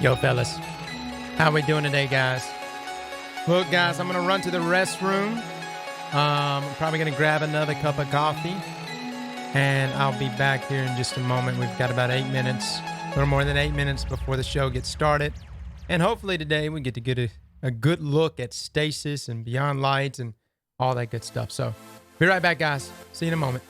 Yo, fellas, how we doing today, guys? Look, guys, I'm gonna run to the restroom. I'm probably gonna grab another cup of coffee, and I'll be back here in just a moment. We've got about 8 minutes, a little more than 8 minutes before the show gets started, and hopefully today we get to get a good look at stasis and beyond lights and all that good stuff. So, be right back, guys. See you in a moment.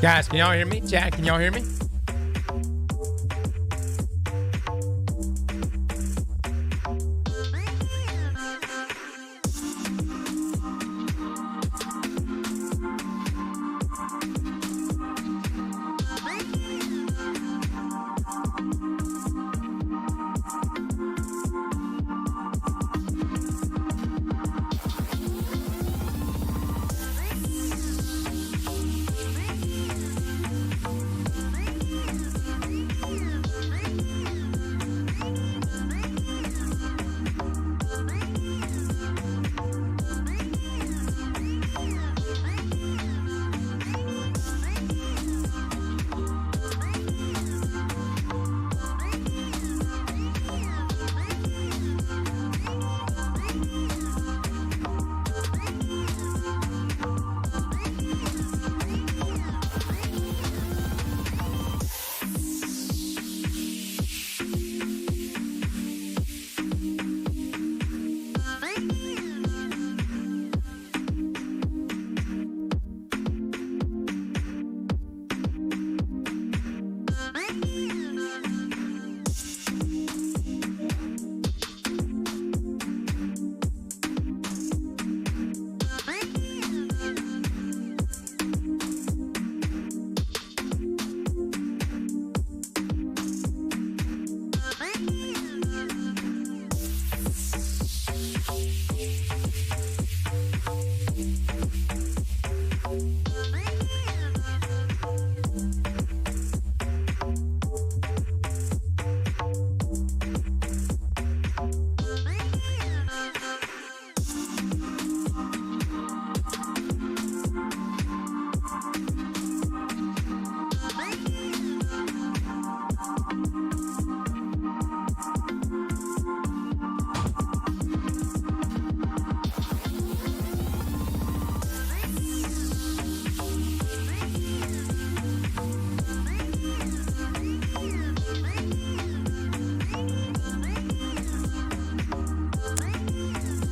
Guys, can y'all hear me? Chat, can y'all hear me?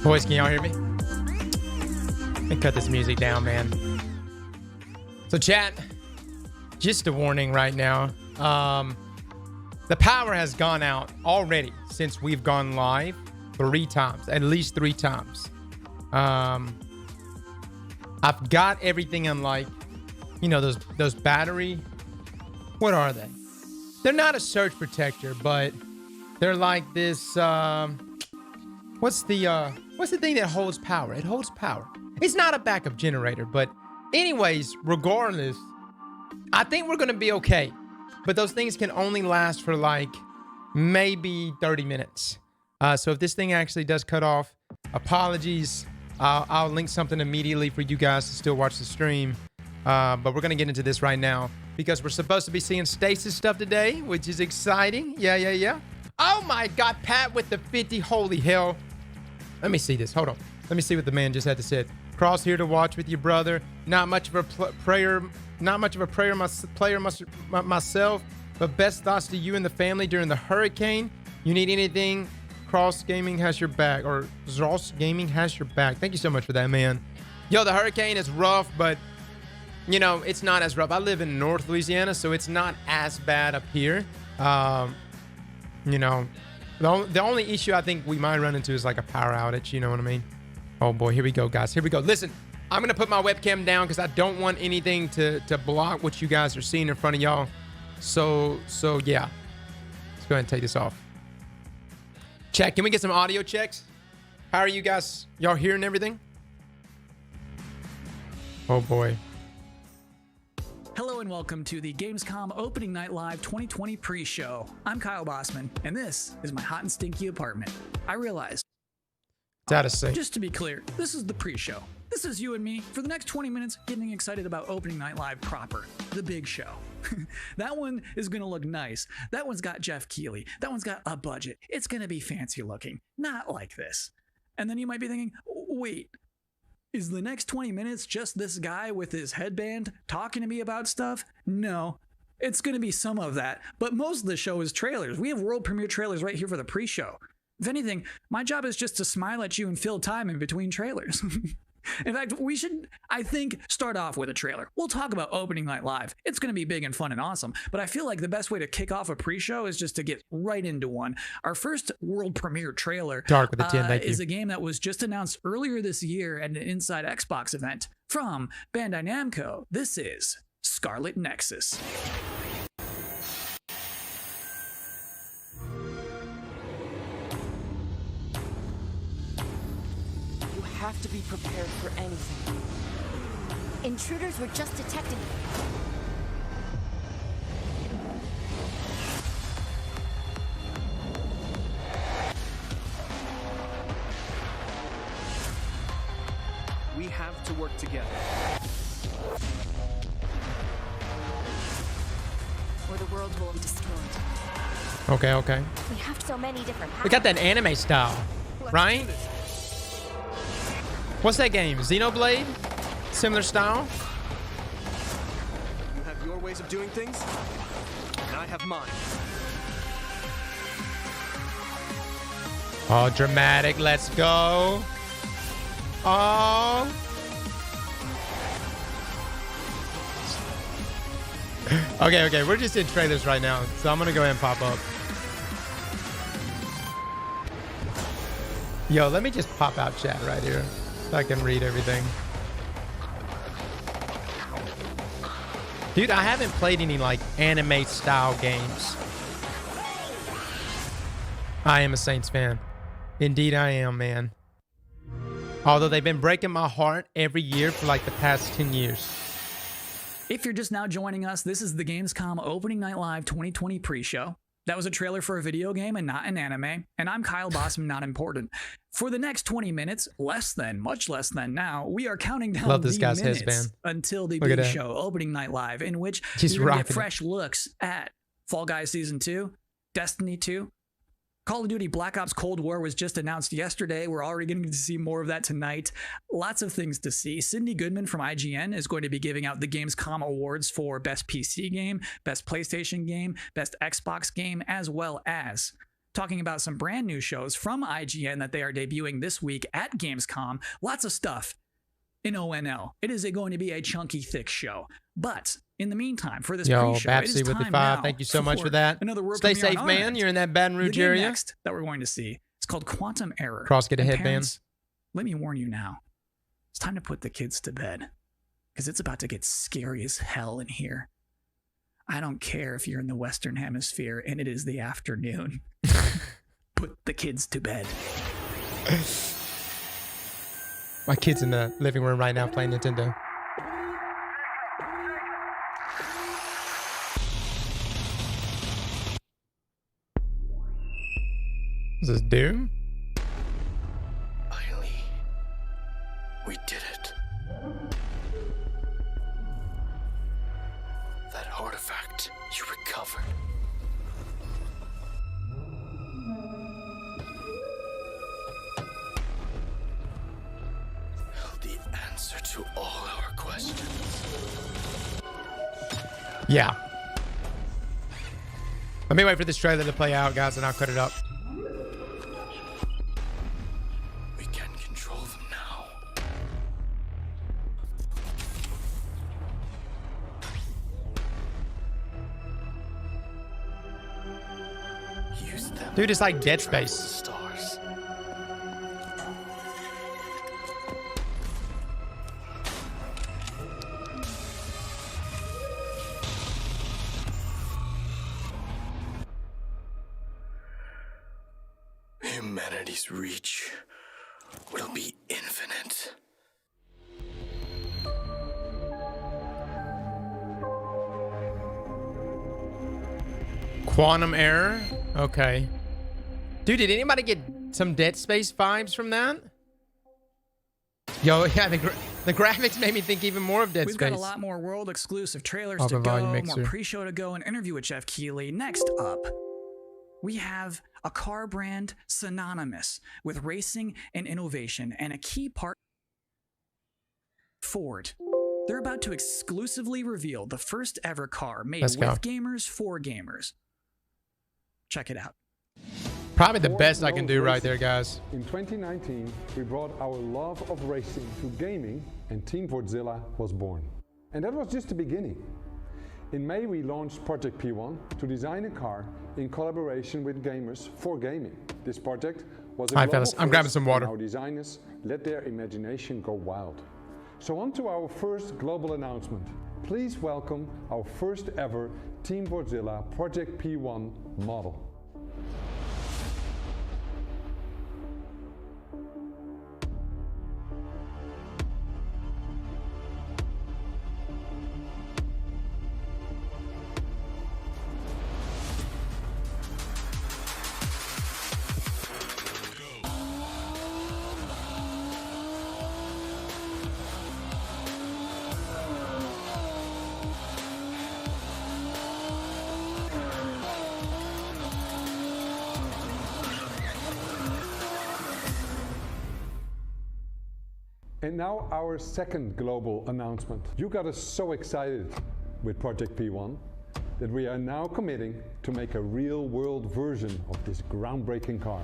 Boys, can y'all hear me? Let me cut this music down, man. So chat, just a warning right now. The power has gone out already since we've gone live 3 times, at least 3 times. I've got everything on, like, you know, those battery. What are they? They're not a surge protector, but they're like this. What's the thing that holds power? It holds power. It's not a backup generator, but anyways, regardless, I think we're gonna be okay. But those things can only last for like maybe 30 minutes. So if this thing actually does cut off, apologies. I'll link something immediately for you guys to still watch the stream. But we're gonna get into this right now because we're supposed to be seeing stasis stuff today, which is exciting. Yeah. Oh my God, Pat with the 50. Holy hell. Let me see this. Hold on. Let me see what the man just had to say. Cross here to watch with your brother. Not much of a player myself, but best thoughts to you and the family during the hurricane. You need anything, Cross Gaming has your back, or Zross Gaming has your back. Thank you so much for that, man. Yo, the hurricane is rough, but you know, it's not as rough. I live in North Louisiana, so it's not as bad up here. You know, the only issue I think we might run into is like a power outage. You know what I mean? Oh boy, here we go, guys. Here we go. Listen, I'm gonna put my webcam down because I don't want anything to block what you guys are seeing in front of y'all. So yeah, let's go ahead and take this off. Check. Can we get some audio checks? How are you guys? Y'all hearing everything? Oh boy. Hello and welcome to the Gamescom Opening Night Live 2020 pre-show. I'm Kyle Bossman, and this is my hot and stinky apartment. I realized. Just to be clear, this is the pre-show. This is you and me for the next 20 minutes getting excited about Opening Night Live proper, the big show. That one is going to look nice. That one's got Jeff Keighley. That one's got a budget. It's going to be fancy looking, not like this. And then you might be thinking, wait, is the next 20 minutes just this guy with his headband talking to me about stuff? No, it's going to be some of that. But most of the show is trailers. We have world premiere trailers right here for the pre-show. If anything, my job is just to smile at you and fill time in between trailers. In fact, we should, I think, start off with a trailer. We'll talk about Opening Night Live. It's going to be big and fun and awesome, but I feel like the best way to kick off a pre-show is just to get right into one. Our first world premiere trailer is a game that was just announced earlier this year at an Inside Xbox event from Bandai Namco. This is Scarlet Nexus. Have to be prepared for anything. Intruders were just detected. We have to work together. Or the world will be destroyed. Okay. We have so many different paths. We got that anime style, right? What's that game? Xenoblade? Similar style? You have your ways of doing things, and I have mine. Oh, dramatic. Let's go. Oh. Okay. We're just in trailers right now, so I'm going to go ahead and pop up. Yo, let me just pop out chat right here. I can read everything. Dude, I haven't played any like anime style games. I am a Saints fan. Indeed I am, man. Although they've been breaking my heart every year for like the past 10 years. If you're just now joining us, this is the Gamescom Opening Night Live 2020 pre-show. That was a trailer for a video game and not an anime. And I'm Kyle Bossman, not important. For the next 20 minutes, much less than now, we are counting down the minutes until the big show, Opening Night Live, in which you're going to get fresh looks at Fall Guys Season 2, Destiny 2, Call of Duty Black Ops Cold War was just announced yesterday. We're already getting to see more of that tonight. Lots of things to see. Cindy Goodman from IGN is going to be giving out the Gamescom awards for Best PC Game, Best PlayStation Game, Best Xbox Game, as well as talking about some brand new shows from IGN that they are debuting this week at Gamescom. Lots of stuff in ONL. It is going to be a chunky, thick show. But in the meantime, for this pre-show, it is Babsy with the time 5. now Thank you so much for that. Another word Stay premiere safe, on our man. end. You're in that Baton Rouge The game area. next that we're going to see, it's called Quantum Error. Cross, get a And headband. parents, let me warn you now. It's time to put the kids to bed because it's about to get scary as hell in here. I don't care if you're in the Western Hemisphere and it is the afternoon. Put the kids to bed. My kid's in the living room right now playing Nintendo. Is this Doom? Finally, we did it. That artifact you recovered. Held the answer to all our questions. Yeah. Let me wait for this trailer to play out, guys, and I'll cut it up. We can control them now. Use them. Dude, it's like to Dead travel the Space. stars. Humanity's reach will be infinite. Quantum Error? Okay. Dude, did anybody get some Dead Space vibes from that? Yo, yeah, the graphics made me think even more of Dead We've Space. got a lot more world exclusive trailers Off to a go, volume more mixer. pre-show to go, an interview with Jeff Keighley. Next up, we have a car brand synonymous with racing and innovation, and a key part, Ford. They're about to exclusively reveal the first ever car made Let's with go. gamers for gamers. Check it out. Probably the Ford best I can knows do right racing. there, guys. In 2019, we brought our love of racing to gaming, and Team Fordzilla was born. And that was just the beginning. In May, we launched Project P1 to design a car in collaboration with gamers for gaming. This project was a Hi, global fellas. I'm grabbing first, some water. and our designers let their imagination go wild. So on to our first global announcement. Please welcome our first ever Team Fordzilla Project P1 model. And now our second global announcement. You got us so excited with Project P1 that we are now committing to make a real-world version of this groundbreaking car.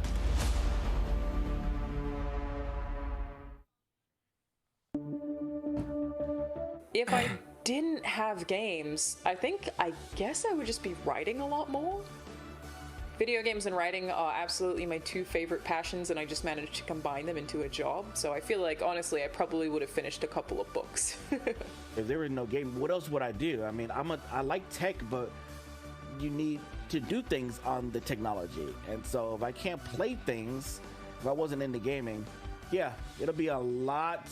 If I didn't have games, I guess I would just be writing a lot more. Video games and writing are absolutely my two favorite passions, and I just managed to combine them into a job. So I feel like, honestly, I probably would have finished a couple of books. If there was no game, what else would I do? I mean, I like tech, but you need to do things on the technology. And so if I can't play things, if I wasn't into gaming, yeah, it'll be a lot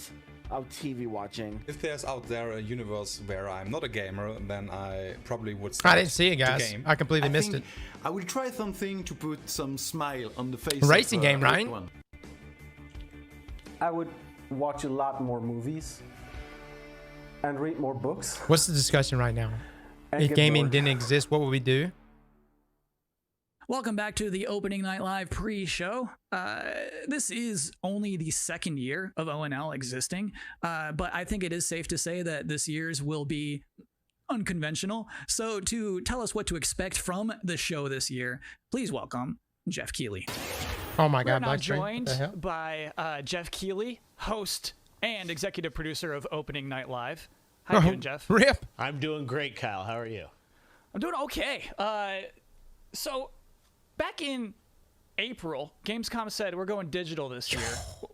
of TV watching. If there's out there a universe where I'm not a gamer, then I probably would I start didn't see it, the guys. game. I completely missed think it. I will try something to put some smile on the face. Racing of, game, right? everyone. I would watch a lot more movies and read more books. What's the discussion right now? And If get gaming bored. didn't exist, what would we do? Welcome back to the Opening Night Live pre-show. This is only the second year of ONL existing, but I think it is safe to say that this year's will be unconventional. So to tell us what to expect from the show this year, please welcome Jeff Keighley. Oh my We're God, now Black Screen. What joined the hell? by Jeff Keighley, host and executive producer of Opening Night Live. How you doing, Jeff? Rip. I'm doing great, Kyle. How are you? I'm doing okay. So back in April, Gamescom said we're going digital this year.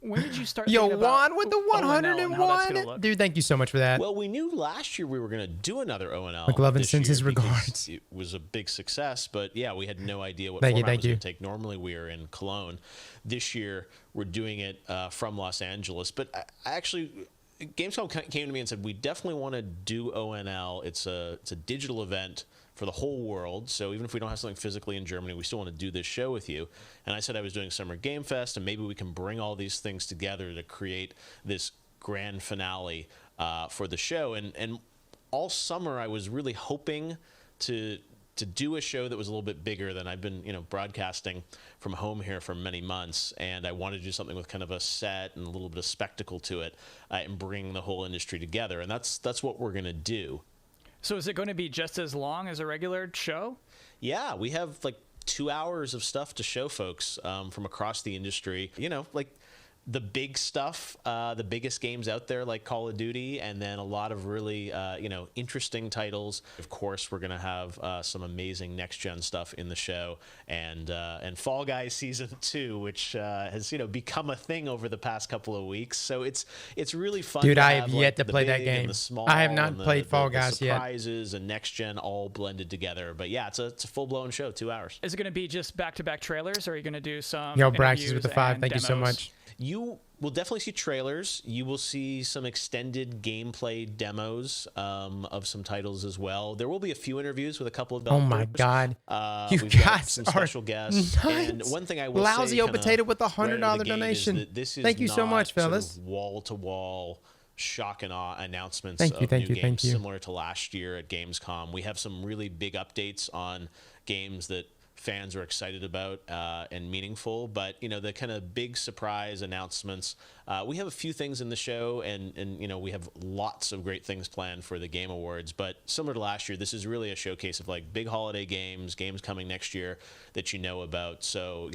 When did you start? Yo, thinking about Juan with the ONL and how that's gonna 101. look? Dude, thank you so much for that. Well, we knew last year we were going to do another ONL. McLovin this sends year his because regards. It was a big success, but yeah, we had no idea what Thank you, format thank it was you. going to take. Normally, we are in Cologne. This year, we're doing it from Los Angeles. But I actually, Gamescom came to me and said we definitely want to do ONL. It's a digital event for the whole world. So even if we don't have something physically in Germany, we still want to do this show with you. And I said I was doing Summer Game Fest, and maybe we can bring all these things together to create this grand finale for the show. And all summer, I was really hoping to do a show that was a little bit bigger than I've been, broadcasting from home here for many months. And I wanted to do something with kind of a set and a little bit of spectacle to it, and bring the whole industry together. And that's what we're going to do. So is it going to be just as long as a regular show? Yeah, we have like 2 hours of stuff to show folks from across the industry. Like the big stuff, the biggest games out there like Call of Duty, and then a lot of really, interesting titles. Of course, we're going to have some amazing next-gen stuff in the show, and Fall Guys Season 2, which has, become a thing over the past couple of weeks. So it's really fun. Dude, to I have have yet like, to play the that big and game. the small I have not and played Fall Guys the yet. surprises and next-gen all blended together. But yeah, it's a full-blown show, 2 hours. Is it going to be just back-to-back trailers, or are you going to do some Yo, Braxis with the interviews 5. and Thank you so demos? much. You will definitely see trailers. You will see some extended gameplay demos of some titles as well. There will be a few interviews with a couple of Oh developers. my God. We've You got guys some are special guests. nuts. And one thing I will Lousy say old potato with a $100 right out of the gate is donation. that this is Thank you so not much, sort of fellas. wall-to-wall shock and awe announcements Thank you, of thank new you, games thank you. similar to last year at Gamescom. We have some really big updates on games that fans are excited about and meaningful, but the kind of big surprise announcements, we have a few things in the show, and we have lots of great things planned for the Game Awards. But similar to last year, this is really a showcase of like big holiday games coming next year that about. So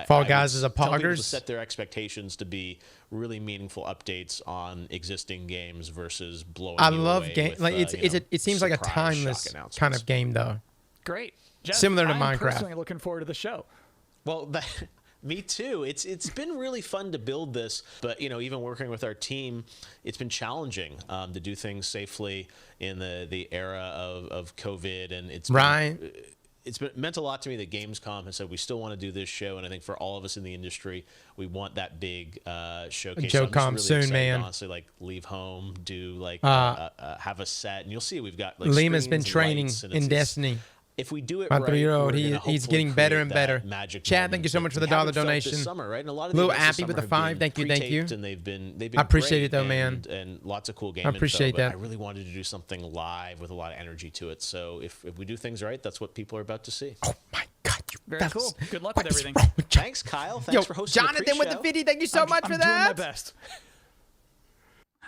Fall Guys is a tell people to poggers. set their expectations to be really meaningful updates on existing games versus blowing. I you love away game. with, Like it seems like a surprise timeless shock announcements. kind of game though. Great. Jeff, Similar to I'm Minecraft. personally looking forward to the show. Well, me too. It's been really fun to build this, but even working with our team, it's been challenging to do things safely in the era of COVID, and it's meant a lot to me that Gamescom has said we still want to do this show, and I think for all of us in the industry, we want that big showcase. JoeCom I'm just really soon, excited man. to honestly, like leave home, do like have a set, and you'll see we've got like Lima's been screens, training lights, and in it's Destiny. If we do it My right, 3-year-old, we're gonna he's hopefully getting better create and that better. magic Chad, thank moment you so that much for we the $1 haven't felt this donation. summer, right? And a lot of Lil the events this Appy with the summer 5, have thank you, been thank you. pre-taped, and they've been I appreciate it though, great man. and lots of cool game I appreciate info, but that. I really wanted to do something live with a lot of energy to it. So if we do things right, that's what people are about to see. Oh my God, you Very fellas. cool. Good luck What with is everything. wrong with you? Thanks, Kyle. Thanks Yo, for hosting Jonathan the with the pre-show. 50, thank you so much for I'm that. doing my best.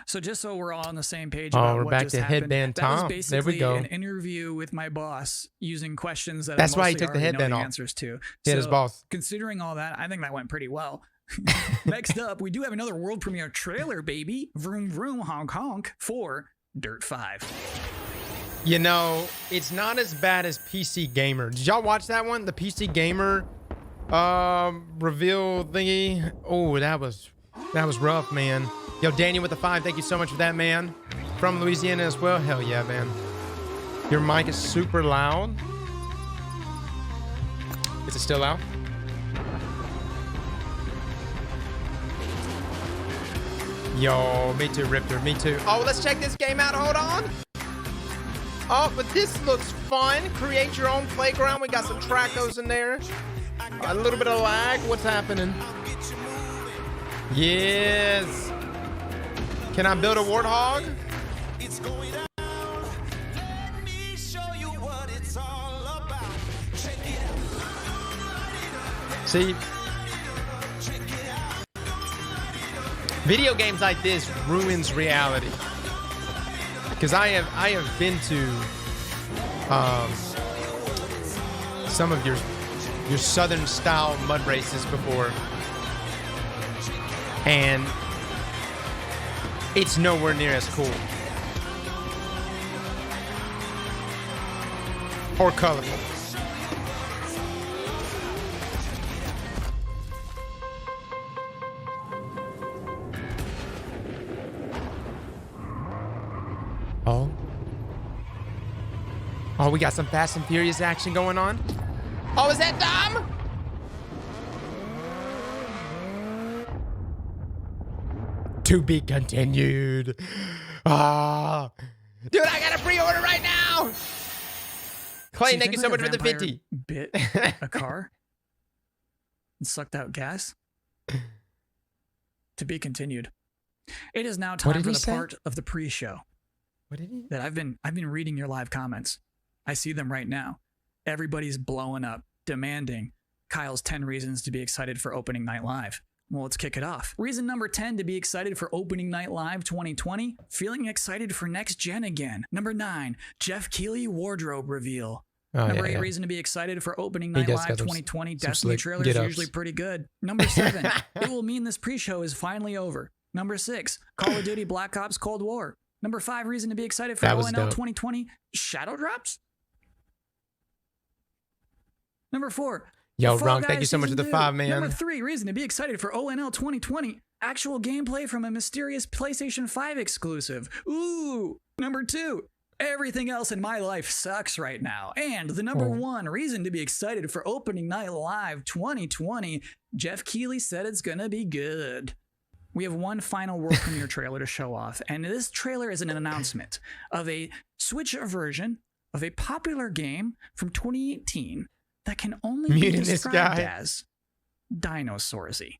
So just so we're all on the same page Oh, about we're what back just to happened, Headband that was Tom. basically There we go. an interview with my boss using questions that That's I why he mostly took the already headband know the off. answers to. He had his boss. Considering all that, I think that went pretty well. Next up, we do have another world premiere trailer, baby. Vroom vroom honk honk for Dirt 5. It's not as bad as PC Gamer. Did y'all watch that one? The PC Gamer reveal thingy. Oh, that was rough, man. Yo, Daniel with the 5, thank you so much for that, man. From Louisiana as well. Hell yeah, man. Your mic is super loud. Is it still loud? Yo, me too, Riptor, me too. Oh, let's check this game out. Hold on. Oh, but this looks fun. Create your own playground. We got some trackos in there. A little bit of lag. What's happening? Yes. Can I build a warthog? See? Video games like this ruins reality. Because I have been to some of your your Southern style mud races before. And it's nowhere near as cool. Or colorful. Oh. Oh, we got some Fast and Furious action going on. Oh, is that Dom? To be continued. Ah. Dude, I got a pre-order right now. Clay, thank you so much for the 50. Bit a car and sucked out gas. To be continued. It is now time for the part of the pre-show. What did he? That I've been reading your live comments. I see them right now. Everybody's blowing up, demanding Kyle's 10 reasons to be excited for opening night live. Well, let's kick it off. Reason number 10 to be excited for opening night live 2020, feeling excited for next gen again. Number 9, Jeff Keighley wardrobe reveal. Number 8 reason to be excited for opening night live 2020. Destiny trailers usually pretty good. Number 7, it will mean this pre-show is finally over. Number 6, Call of Duty Black Ops Cold War. Number 5 reason to be excited for ONL 2020, Shadow Drops. Number 4, yo, Ron, thank you so much for the 5, man. Number 3 reason to be excited for ONL 2020, actual gameplay from a mysterious PlayStation 5 exclusive. Ooh. Number 2, everything else in my life sucks right now. And the number 1 reason to be excited for opening night live 2020, Jeff Keighley said it's gonna be good. We have one final world premiere trailer to show off, and this trailer is an announcement of a Switch version of a popular game from 2018 that can only be described as Dinosaursy.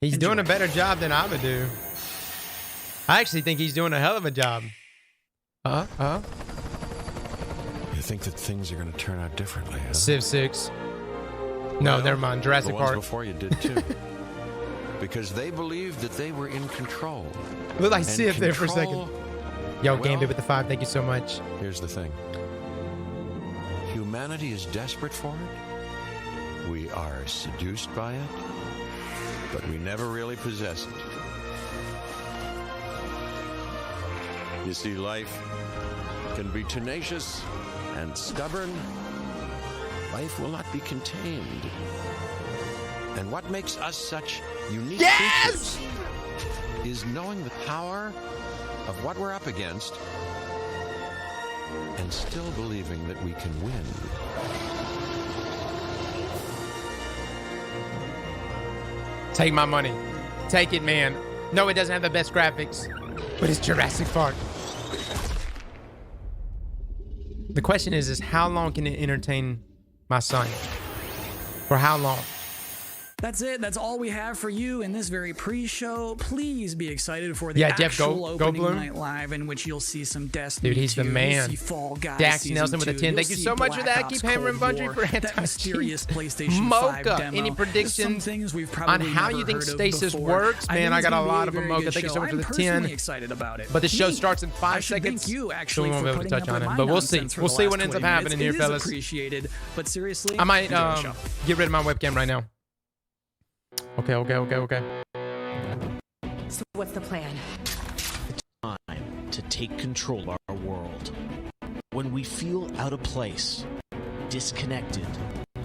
He's doing a better job than I would do. I actually think he's doing a hell of a job. You think that things are going to turn out differently, huh? Civ 6. No, never mind. Jurassic Park. The ones before you did too. Because they believed that they were in control. Look like Civ there for a second. Yo, Game with the 5, thank you so much. Here's the thing. Humanity is desperate for it. We are seduced by it. But we never really possess it. You see, life can be tenacious and stubborn. Life will not be contained. And what makes us such unique creatures is knowing the power of what we're up against and still believing that we can win. Take my money. Take it, man. No, it doesn't have the best graphics, but it's Jurassic Park. The question is how long can it entertain my son? For how long? That's it. That's all we have for you in this very pre-show. Please be excited for the actual opening night live, in which you'll see some Destiny. Dude, he's the man. Fall Guys Dax Nelson with a 10. Thank you so much for that. Keep hammering Bungie for that mysterious PlayStation 5 demo. Any predictions things we've on how you think stasis works? Man, I got a lot of them, Mocha. Thank you so much for the 10. I'm excited about it. But the show starts in 5 seconds. Thank you, so we won't be able to touch on it. But we'll see. We'll see what ends up happening here, fellas. Appreciated. But seriously, I might get rid of my webcam right now. Okay. So what's the plan? Time to take control of our world. When we feel out of place, disconnected,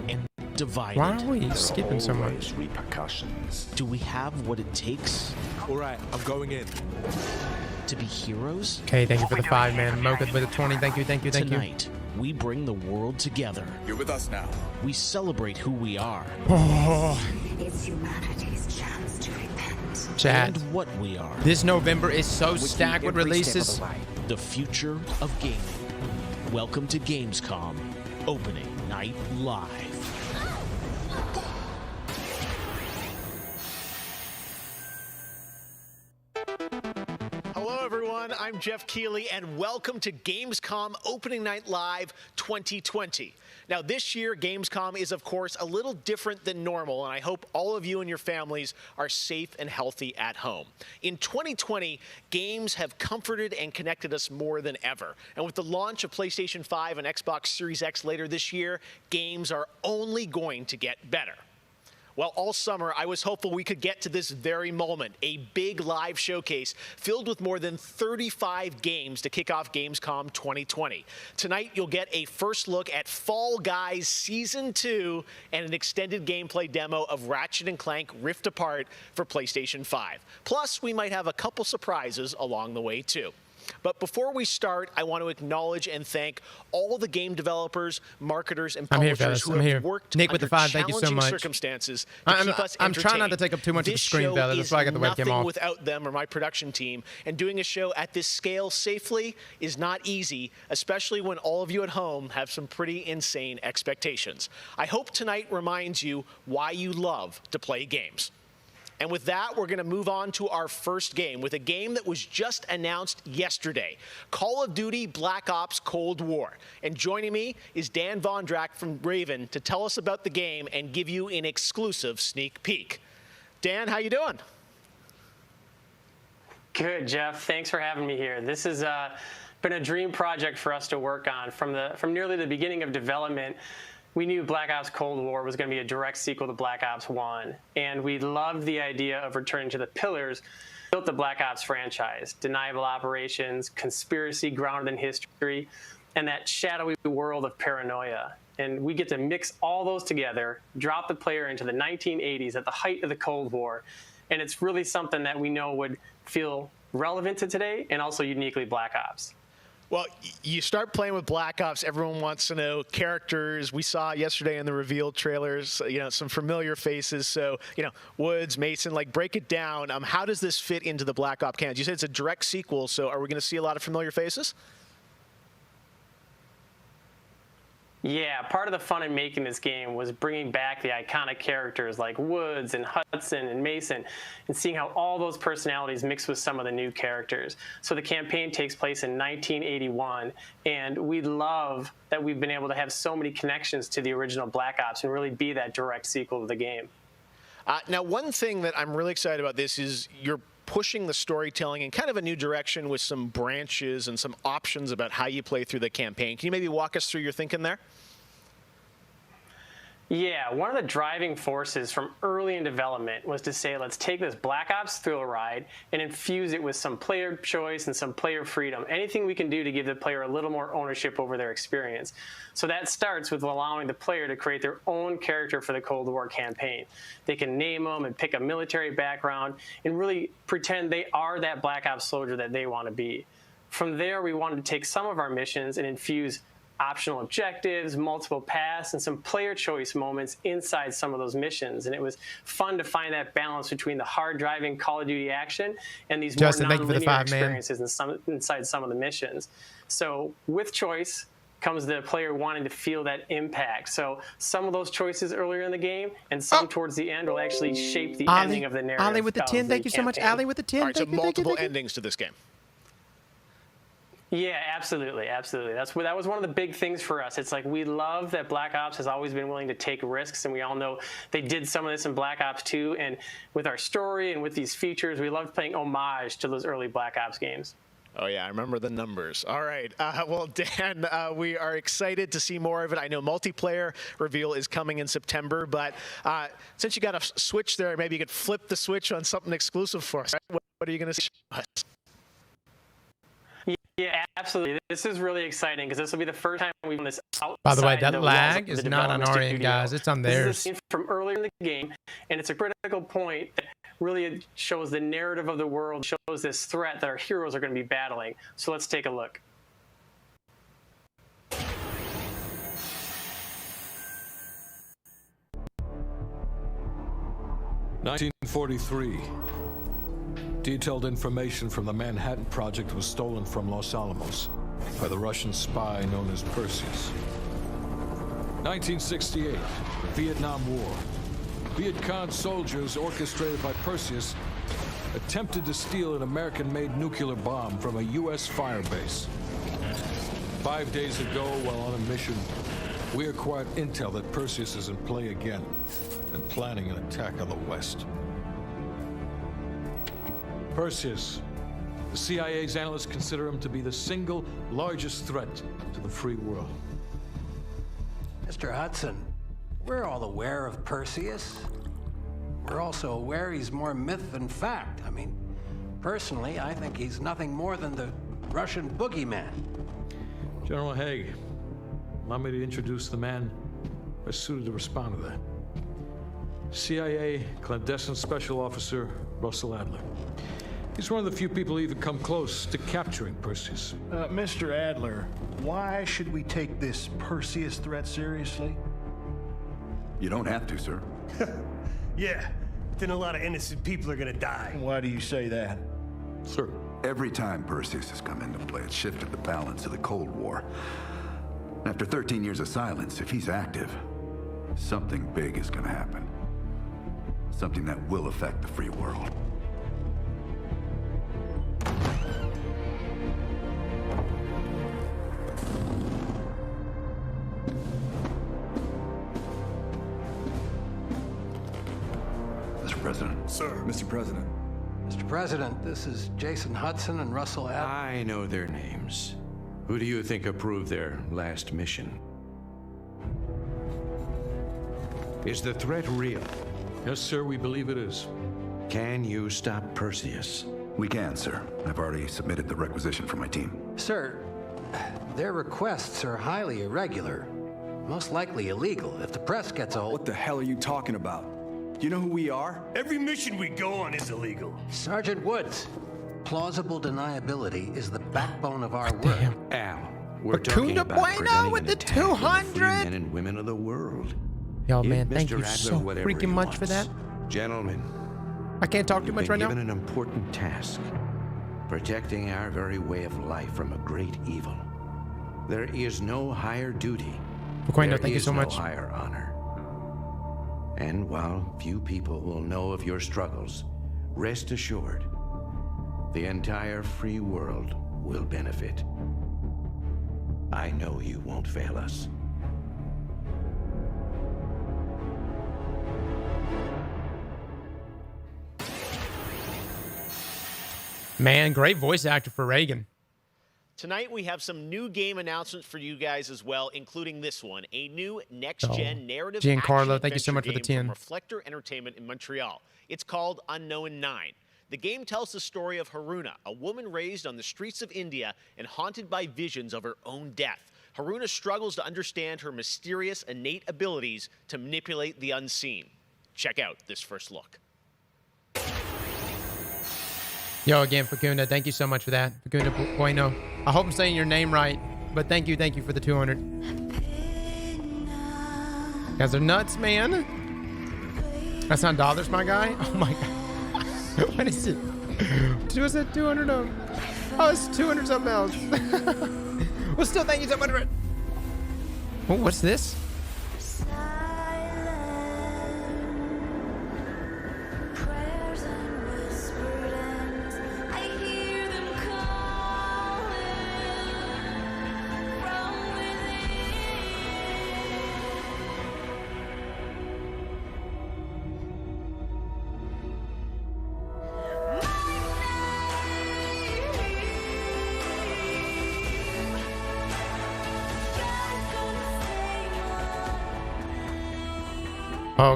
and divided. Why are we skipping so much? Repercussions. Do we have what it takes? All right, I'm going in. To be heroes? Okay, thank you for the 5, man. Mocha with the 20. Thank you. Tonight, we bring the world together. You're with us now. We celebrate who we are. Oh. It's humanity's chance to repent. Chat. And what we are. This November is so stacked with releases. The future of gaming. Welcome to Gamescom, opening night live. Hello, everyone. everyone. I'm Jeff Keighley, and welcome to Gamescom Opening Night Live 2020. Now, this year, Gamescom is, of course, a little different than normal, and I hope all of you and your families are safe and healthy at home. In 2020, games have comforted and connected us more than ever. And with the launch of PlayStation 5 and Xbox Series X later this year, games are only going to get better. Well, all summer, I was hopeful we could get to this very moment, a big live showcase filled with more than 35 games to kick off Gamescom 2020. Tonight, you'll get a first look at Fall Guys Season 2 and an extended gameplay demo of Ratchet & Clank Rift Apart for PlayStation 5. Plus, we might have a couple surprises along the way, too. But before we start, I want to acknowledge and thank all the game developers, marketers, and publishers who have worked Nick with under the 5, thank you so challenging much. circumstances to keep us I'm trying not to take up too much of the screen, Bella. That's why I got the webcam off. Without them or my production team, and doing a show at this scale safely is not easy, especially when all of you at home have some pretty insane expectations. I hope tonight reminds you why you love to play games. And with that, we're going to move on to our first game with a game that was just announced yesterday, Call of Duty Black Ops Cold War. And joining me is Dan Vondrack from Raven to tell us about the game and give you an exclusive sneak peek. Dan, how you doing? Good, Jeff. Thanks for having me here. This has been a dream project for us to work on from nearly the beginning of development. We knew Black Ops Cold War was going to be a direct sequel to Black Ops 1, and we loved the idea of returning to the pillars that built the Black Ops franchise: deniable operations, conspiracy grounded in history, and that shadowy world of paranoia. And we get to mix all those together, drop the player into the 1980s at the height of the Cold War, and it's really something that we know would feel relevant to today and also uniquely Black Ops. Well, you start playing with Black Ops, everyone wants to know characters. We saw yesterday in the reveal trailers, some familiar faces. So, Woods, Mason, break it down. How does this fit into the Black Ops canon? You said it's a direct sequel, so are we going to see a lot of familiar faces? Yeah, part of the fun in making this game was bringing back the iconic characters like Woods and Hudson and Mason and seeing how all those personalities mix with some of the new characters. So the campaign takes place in 1981, and we love that we've been able to have so many connections to the original Black Ops and really be that direct sequel to the game. Now, one thing that I'm really excited about this is you're pushing the storytelling in kind of a new direction with some branches and some options about how you play through the campaign. Can you maybe walk us through your thinking there? Yeah, one of the driving forces from early in development was to say, let's take this Black Ops thrill ride and infuse it with some player choice and some player freedom. Anything we can do to give the player a little more ownership over their experience. So that starts with allowing the player to create their own character for the Cold War campaign. They can name them and pick a military background and really pretend they are that Black Ops soldier that they want to be. From there, we wanted to take some of our missions and infuse optional objectives, multiple paths, and some player choice moments inside some of those missions. And it was fun to find that balance between the hard-driving Call of Duty action and these more non-linear experiences inside some of the missions. So with choice comes the player wanting to feel that impact. So some of those choices earlier in the game and some towards the end will actually shape the ending of the narrative. Ali with the 10, thank you so much. Ali with the 10. All right, so multiple endings to this game. Yeah, absolutely, absolutely. That was one of the big things for us. It's like we love that Black Ops has always been willing to take risks, and we all know they did some of this in Black Ops 2. And with our story and with these features, we loved paying homage to those early Black Ops games. Oh, yeah, I remember the numbers. All right. Well, Dan, we are excited to see more of it. I know multiplayer reveal is coming in September, but since you got a switch there, maybe you could flip the switch on something exclusive for us. Right? What are you going to show us? Yeah, absolutely. This is really exciting because this will be the first time we've done this outside. By the way, that lag is not on our end, guys. It's on theirs. This is a scene from earlier in the game, and it's a critical point that really shows the narrative of the world, shows this threat that our heroes are going to be battling. So let's take a look. 1943. Detailed information from the Manhattan Project was stolen from Los Alamos by the Russian spy known as Perseus. 1968, the Vietnam War. Viet Cong soldiers orchestrated by Perseus attempted to steal an American-made nuclear bomb from a U.S. firebase. 5 days ago, while on a mission, we acquired intel that Perseus is in play again and planning an attack on the West. Perseus, the CIA's analysts consider him to be the single largest threat to the free world. Mr. Hudson, we're all aware of Perseus. We're also aware he's more myth than fact. I mean, personally, I think he's nothing more than the Russian boogeyman. General Haig, allow me to introduce the man best suited to respond to that. CIA clandestine special officer Russell Adler. He's one of the few people who even come close to capturing Perseus. Mr. Adler, why should we take this Perseus threat seriously? You don't have to, sir. Yeah, then a lot of innocent people are gonna die. Why do you say that? Sir. Every time Perseus has come into play, it's shifted the balance of the Cold War. After 13 years of silence, if he's active, something big is gonna happen. Something that will affect the free world. Mr. President. Sir. Mr. President. Mr. President, this is Jason Hudson and Russell Adler. I know their names. Who do you think approved their last mission? Is the threat real? Yes, sir, we believe it is. Can you stop Perseus? We can, sir. I've already submitted the requisition for my team. Sir, their requests are highly irregular, most likely illegal. If the press gets a hold... What the hell are you talking about? Do you know who we are? Every mission we go on is illegal. Sergeant Woods, plausible deniability is the backbone of our work. Damn. Al, we're talking about Bueno with the 200 men and women of the world. Yo, Give man, thank Mr. you Adler so whatever freaking he much for wants. that. Gentlemen, I can't talk too you've much been right now. given an important task. Protecting our very way of life from a great evil. There is no higher duty. Bueno, thank you so no much. higher honor. And while few people will know of your struggles, rest assured, the entire free world will benefit. I know you won't fail us. Man, great voice actor for Reagan. Tonight, we have some new game announcements for you guys as well, including this one, a new next-gen narrative Giancarlo, action thank you so much for the adventure game 10. from Reflector Entertainment in Montreal. It's called Unknown 9. The game tells the story of Haruna, a woman raised on the streets of India and haunted by visions of her own death. Haruna struggles to understand her mysterious innate abilities to manipulate the unseen. Check out this first look. Yo, again, Facunda, thank you so much for that. Facunda Bueno. I hope I'm saying your name right, but thank you for the 200. Guys, they're nuts, man. That's not dollars, my guy. Oh my god. What is it? Was that 200 of? Oh, it's 200 something else. Well, still, thank you so much for it. Oh, what's this?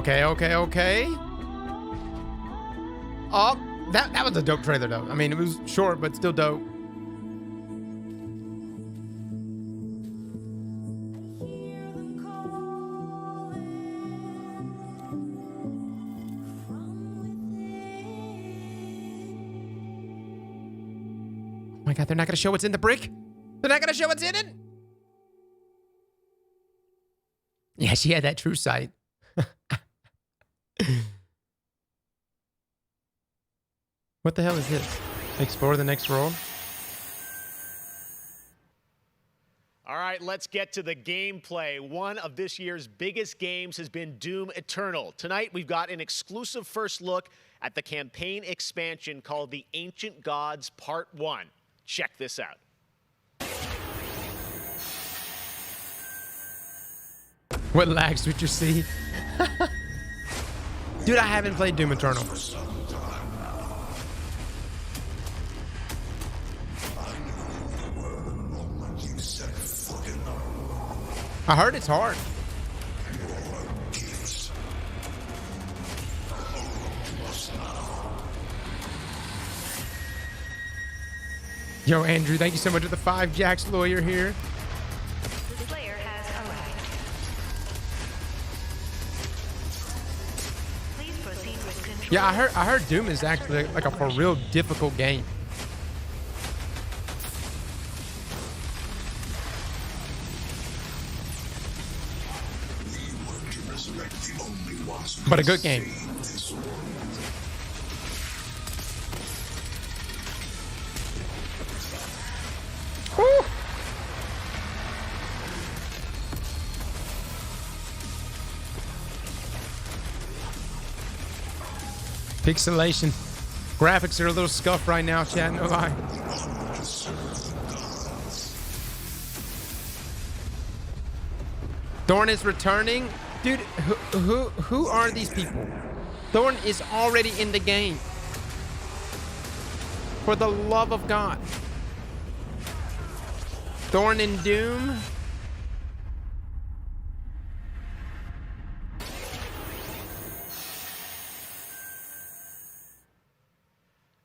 Okay. Oh, that was a dope trailer, though. I mean, it was short, but still dope. Oh my god, they're not gonna show what's in the brick? They're not gonna show what's in it? Yeah, she had that true sight. What the hell is this? Explore the next world? All right, let's get to the gameplay. One of this year's biggest games has been Doom Eternal. Tonight, we've got an exclusive first look at the campaign expansion called The Ancient Gods Part 1. Check this out. What lag switch you see? Dude, I haven't played Doom Eternal. I heard it's hard. Yo, Andrew, thank you so much for the 5 Jack's lawyer here. The Slayer has arrived. Please proceed with control. Yeah, I heard Doom is actually like a for real difficult game. But a good game. Woo! Pixelation. Graphics are a little scuffed right now, chat, no lie. Thorn is returning. Dude, who are these people? Thorn is already in the game. For the love of God. Thorn in Doom.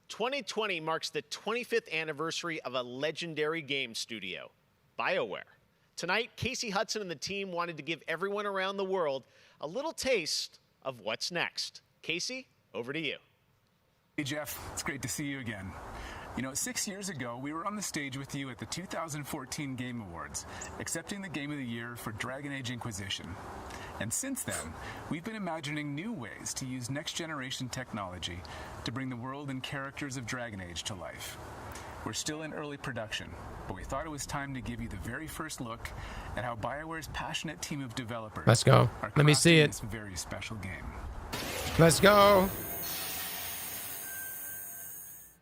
"2020 marks the 25th anniversary of a legendary game studio, BioWare. Tonight, Casey Hudson and the team wanted to give everyone around the world a little taste of what's next. Casey, over to you. Hey, Jeff. It's great to see you again. You know, 6 years ago, we were on the stage with you at the 2014 Game Awards, accepting the Game of the Year for Dragon Age Inquisition. And since then, we've been imagining new ways to use next-generation technology to bring the world and characters of Dragon Age to life. We're still in early production, but we thought it was time to give you the very first look at how BioWare's passionate team of developers Let's go. are Let me see crafting it. this very special game. Let's go.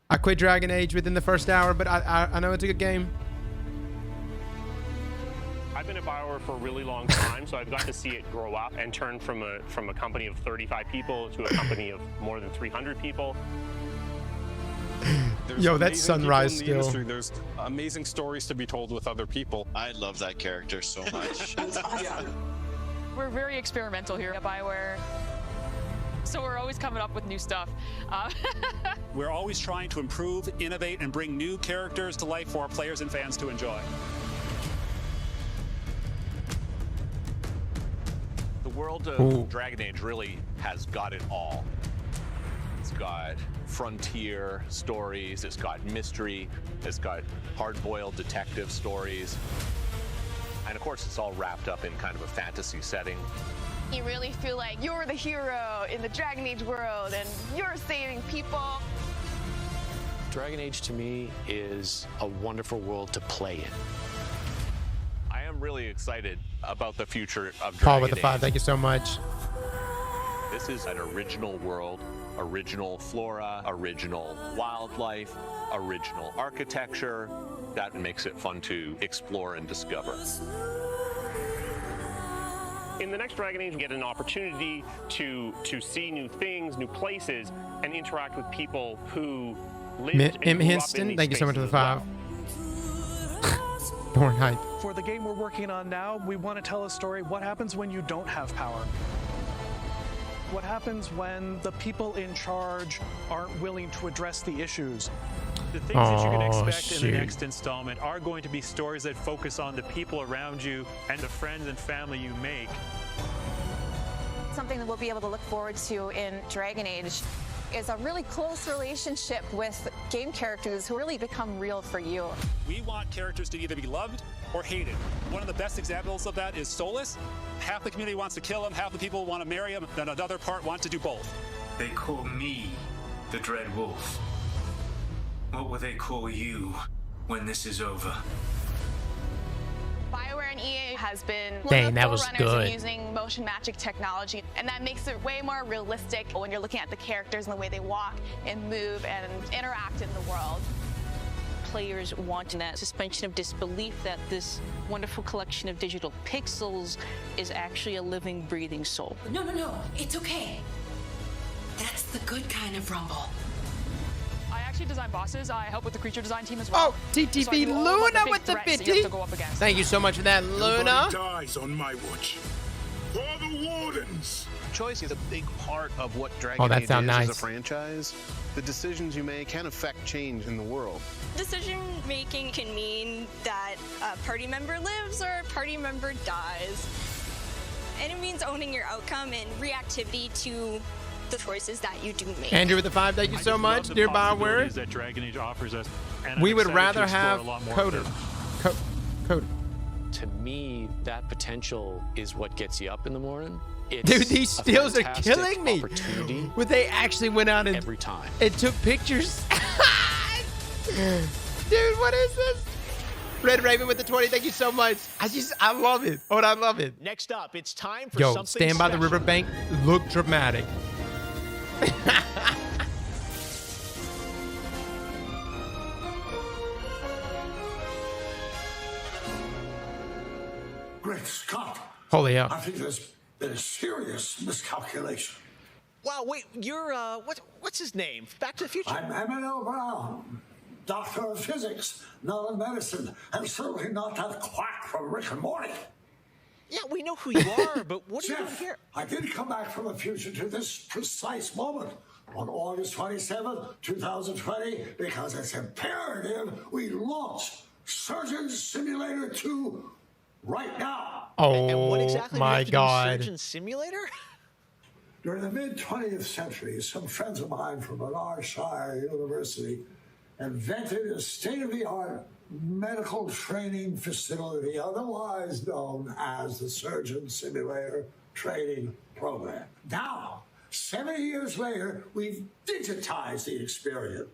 I quit Dragon Age within the first hour, but I know it's a good game. I've been at BioWare for a really long time, so I've got to see it grow up and turn from a company of 35 people to a company of more than 300 people. Yo, that's Sunrise still. Industry. There's amazing stories to be told with other people. I love that character so much. It's awesome. We're very experimental here at BioWare, so we're always coming up with new stuff. We're always trying to improve, innovate, and bring new characters to life for our players and fans to enjoy. The world of Dragon Age really has got it all. It's got frontier stories, it's got mystery, it's got hard-boiled detective stories. And of course, it's all wrapped up in kind of a fantasy setting. You really feel like you're the hero in the Dragon Age world and you're saving people. Dragon Age to me is a wonderful world to play in. I am really excited about the future of Dragon Paul with the Age. 5, thank you so much. This is an original world, original flora, original wildlife, original architecture. That makes it fun to explore and discover. In the next Dragon Age, you get an opportunity to see new things, new places, and interact with people who lived and grew up in Hinston, these thank you so much for the spaces 5. Born hype. For the game we're working on now, we want to tell a story. What happens when you don't have power? What happens when the people in charge aren't willing to address the issues? The things that you can expect in the next installment are going to be stories that focus on the people around you and the friends and family you make. Something that we'll be able to look forward to in Dragon Age is a really close relationship with game characters who really become real for you. We want characters to either be loved or hated. One of the best examples of that is Solus. Half the community wants to kill him, half the people want to marry him, then another part want to do both. They call me the Dread Wolf. What will they call you when this is over? and EA has been one Dang, of the that was forerunners good. in using motion magic technology, and that makes it way more realistic when you're looking at the characters and the way they walk and move and interact in the world. Players want that suspension of disbelief that this wonderful collection of digital pixels is actually a living, breathing soul. No, it's okay. That's the good kind of rumble. I actually design bosses. I help with the creature design team as well. Oh, TTV So I do all Luna big with the threats that you have 50. to go up against. Thank you so much for that, Luna. Nobody dies on my watch. For the Wardens. Choice is a big part of what Dragon Oh, that Age sound is nice. as a franchise. The decisions you make can affect change in the world. Decision making can mean that a party member lives or a party member dies. And it means owning your outcome and reactivity to the choices that you do make. Andrew with the 5, thank you so much. Dear Bioware. That Dragon Age offers us. And We I'm would excited rather to explore have a lot more Coder. of it. Coder. To me, that potential is what gets you up in the morning. It's Dude, these stills are fantastic killing me. opportunity But they actually went out and every time. It took pictures. Dude, what is this? Red Raven with the 20, thank you so much. I love it. Oh, I love it. Next up, it's time for Yo, something stand by the special. riverbank. Look dramatic. Great Scott. Holy hell. I think there's been a serious miscalculation. Wow, wait, you're, what's his name? Back to the Future. I'm Emmanuel Brown, doctor of physics, not of medicine, and certainly not that quack from Rick and Morty. Yeah, we know who you are, but what are you doing Jeff, here? I did come back from the future to this precise moment on August 27th, 2020, because it's imperative we launch Surgeon Simulator 2 right now. Oh, And what exactly do you my have to God. do, Surgeon Simulator? During the mid-20th century, some friends of mine from Shire University invented a state-of-the-art medical training facility, otherwise known as the Surgeon Simulator Training Program. Now, 70 years later, we've digitized the experience.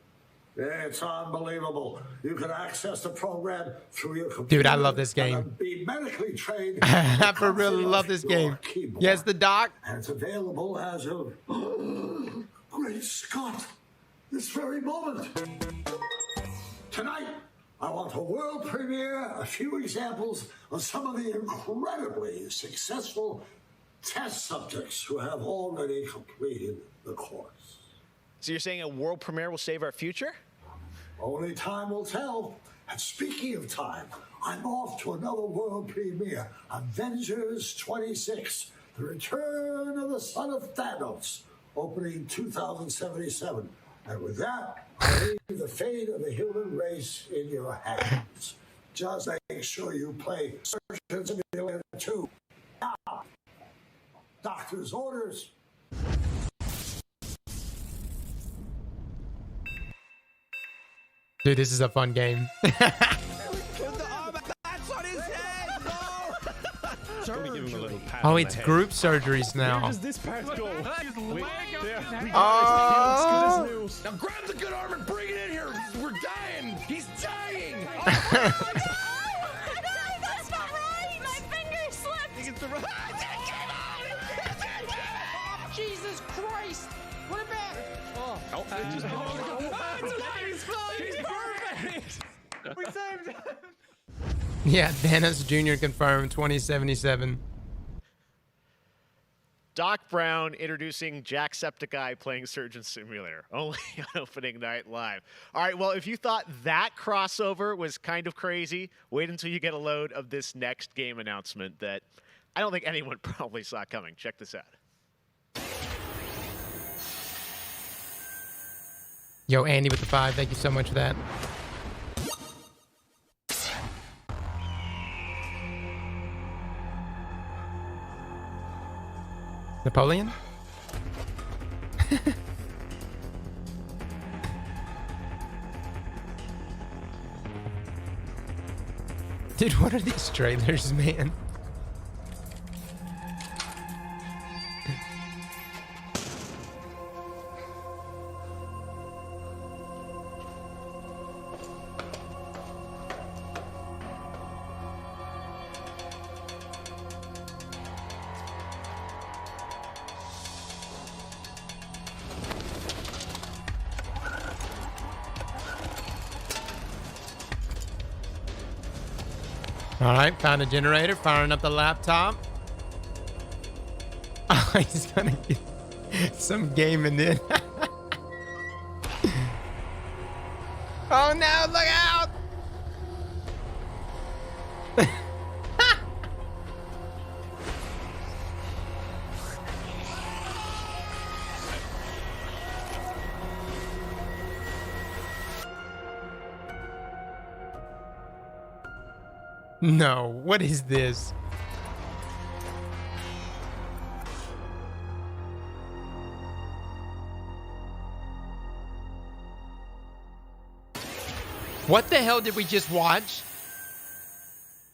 It's unbelievable. You can access the program through your computer. Dude, I love this game. And be medically trained. I for real love this game. Yes, the doc. And it's available as of Great Scott, this very moment. Tonight, I want a world premiere, a few examples of some of the incredibly successful test subjects who have already completed the course. So you're saying a world premiere will save our future? Only time will tell. And speaking of time, I'm off to another world premiere, Avengers 26, The Return of the Son of Thanos, opening 2077. And with that, I leave the fate of the human race in your hands. Just make sure you play Surgeon Simulator 2. Now, doctor's orders. Dude, this is a fun game. That's on his head! No! Oh, it's group surgeries now. Where does this part go? Oh. Now grab the good arm and bring it in here. We're dying. He's dying. That's not right! My finger slipped! Jesus Christ! Put it back! Oh, He's perfect! We saved him. Yeah, Thanos Jr. confirmed 2077. Doc Brown introducing Jacksepticeye playing Surgeon Simulator, only on opening night live. All right, well, if you thought that crossover was kind of crazy, wait until you get a load of this next game announcement that I don't think anyone probably saw coming. Check this out. Yo, Andy with the 5, thank you so much for that. Napoleon? Dude, what are these trailers, man? All right, found a generator, firing up the laptop. Oh, he's gonna get some gaming in. Oh no, look out! No, what is this? What the hell did we just watch?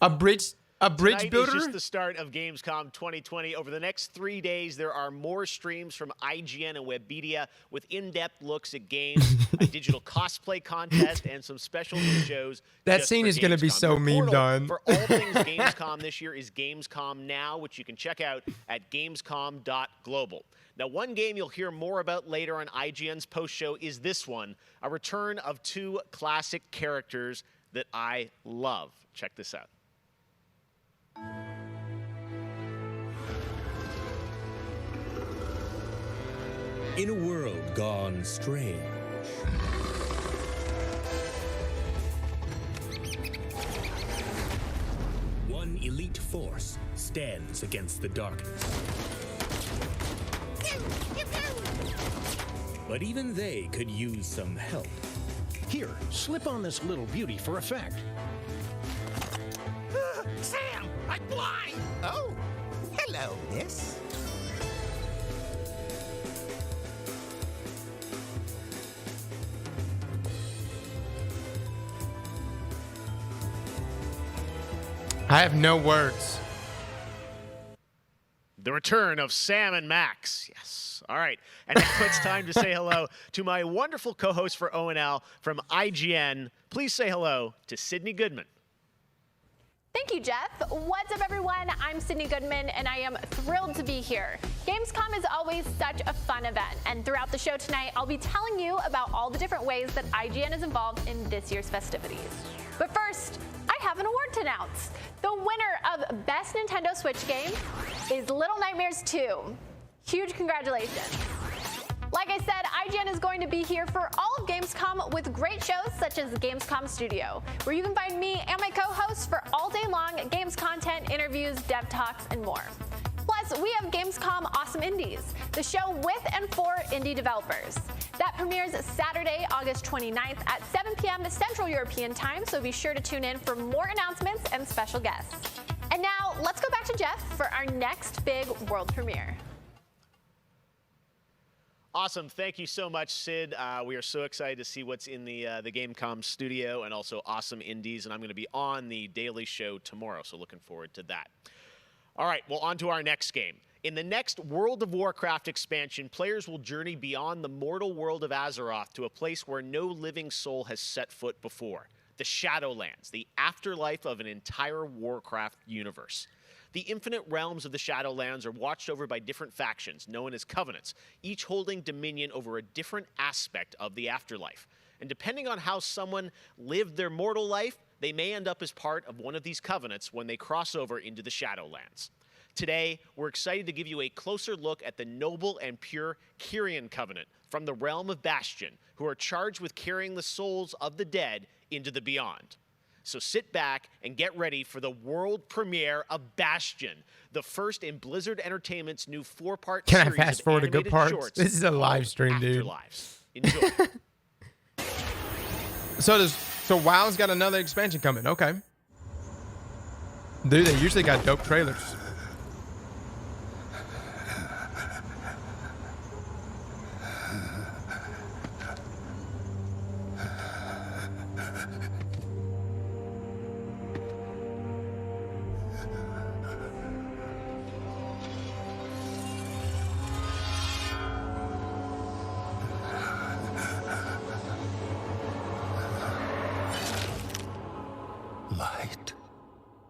A bridge Tonight builder? is just the start of Gamescom 2020. Over the next 3 days, there are more streams from IGN and Webedia with in-depth looks at games, a digital cosplay contest, and some special shows. That just scene for is going to be Gamescom. so Your memed portal on. for all things Gamescom this year is Gamescom Now, which you can check out at gamescom.global. Now, one game you'll hear more about later on IGN's post-show is this one, a return of 2 classic characters that I love. Check this out. In a world gone strange, one elite force stands against the darkness. But even they could use some help. Here, slip on this little beauty for effect. Sam, I'm blind! Oh, hello, miss. I have no words. The return of Sam and Max. Yes. All right. And now it's time to say hello to my wonderful co-host for ONL from IGN. Please say hello to Sydney Goodman. Thank you, Jeff. What's up, everyone? I'm Sydney Goodman, and I am thrilled to be here. Gamescom is always such a fun event, and throughout the show tonight, I'll be telling you about all the different ways that IGN is involved in this year's festivities. But first, I have an award to announce. The winner of Best Nintendo Switch Game is Little Nightmares 2. Huge congratulations. Like I said, IGN is going to be here for all of Gamescom with great shows such as Gamescom Studio, where you can find me and my co-hosts for all day long games content, interviews, dev talks, and more. Plus, we have Gamescom Awesome Indies, the show with and for indie developers. That premieres Saturday, August 29th at 7 p.m. Central European Time, so be sure to tune in for more announcements and special guests. And now, let's go back to Jeff for our next big world premiere. Awesome. Thank you so much, Sid. We are so excited to see what's in the Gamescom studio and also Awesome Indies, and I'm going to be on the Daily Show tomorrow, so looking forward to that. All right, well, on to our next game. In the next World of Warcraft expansion, players will journey beyond the mortal world of Azeroth to a place where no living soul has set foot before. The Shadowlands, the afterlife of an entire Warcraft universe. The infinite realms of the Shadowlands are watched over by different factions, known as covenants, each holding dominion over a different aspect of the afterlife. And depending on how someone lived their mortal life, they may end up as part of one of these covenants when they cross over into the Shadowlands. Today, we're excited to give you a closer look at the noble and pure Kyrian Covenant from the realm of Bastion, who are charged with carrying the souls of the dead into the beyond. So sit back and get ready for the world premiere of Bastion, the first in Blizzard Entertainment's new 4-part series. Can I fast forward a good part? This is a live stream, dude. Enjoy. So WoW's got another expansion coming. Okay. Dude, they usually got dope trailers. Light,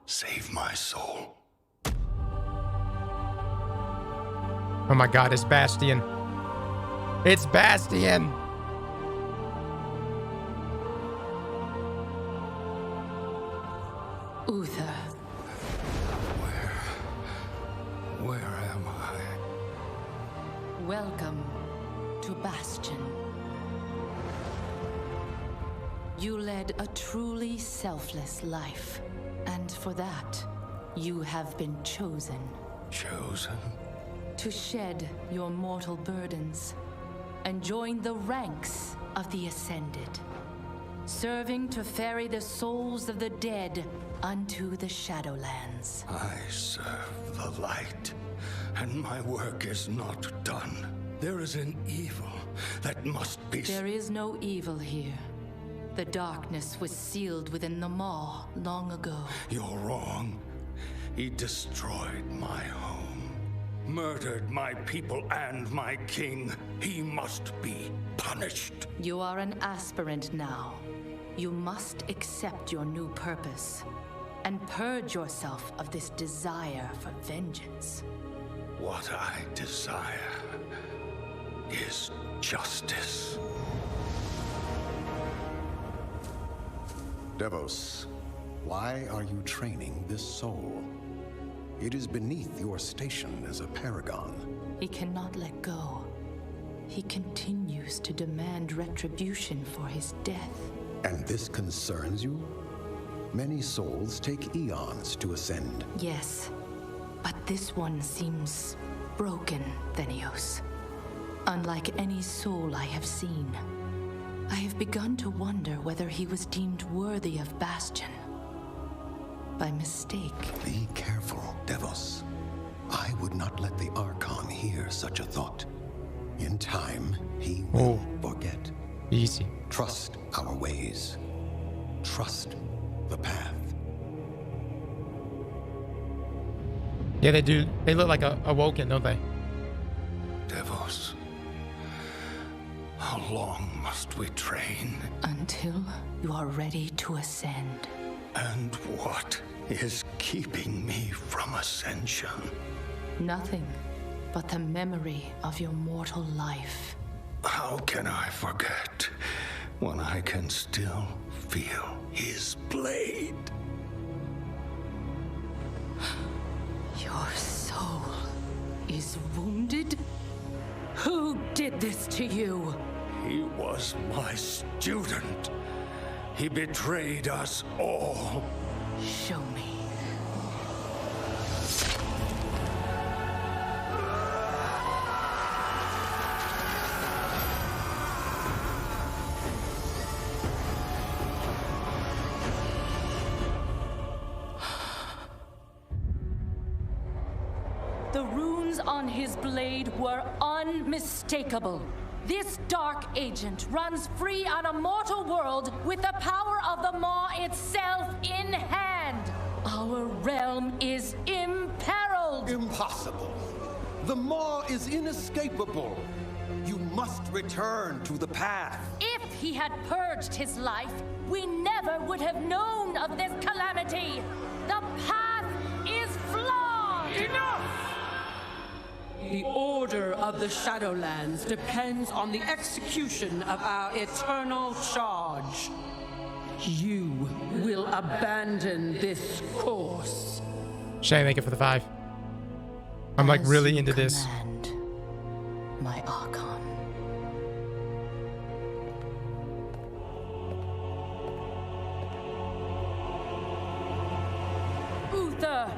save my soul. Oh my God, it's Bastion. It's Bastion. Uther, Welcome to Bastion. You led a truly selfless life, and for that, you have been chosen. Chosen? To shed your mortal burdens and join the ranks of the Ascended, serving to ferry the souls of the dead unto the Shadowlands. I serve the light, and my work is not done. There is an evil that must be... There is no evil here. The darkness was sealed within the Maw long ago. You're wrong. He destroyed my home, murdered my people and my king. He must be punished. You are an aspirant now. You must accept your new purpose and purge yourself of this desire for vengeance. What I desire is justice. Devos, why are you training this soul? It is beneath your station as a paragon. He cannot let go. He continues to demand retribution for his death. And this concerns you? Many souls take eons to ascend. Yes, but this one seems broken, Thenios. Unlike any soul I have seen. I have begun to wonder whether he was deemed worthy of Bastion. By mistake. Be careful, Devos. I would not let the Archon hear such a thought. In time, he will forget. Easy. Trust our ways. Trust the path. Yeah, they do. They look like a Awoken, don't they? Devos, how long must we train? Until you are ready to ascend. And what is keeping me from ascension? Nothing but the memory of your mortal life. How can I forget when I can still feel his blade? Your soul is wounded? Who did this to you? He was my student. He betrayed us all. Show me. The runes on his blade were unmistakable. This dark agent runs free on a mortal world with the power of the Maw itself in hand. Our realm is imperiled. Impossible. The Maw is inescapable. You must return to the path. If he had purged his life, we never would have known of this calamity. The path is flawed. Enough! The order of the Shadowlands depends on the execution of our eternal charge. You will abandon this course. Shay, make it for the 5. I'm like really into this. My Archon. Uther,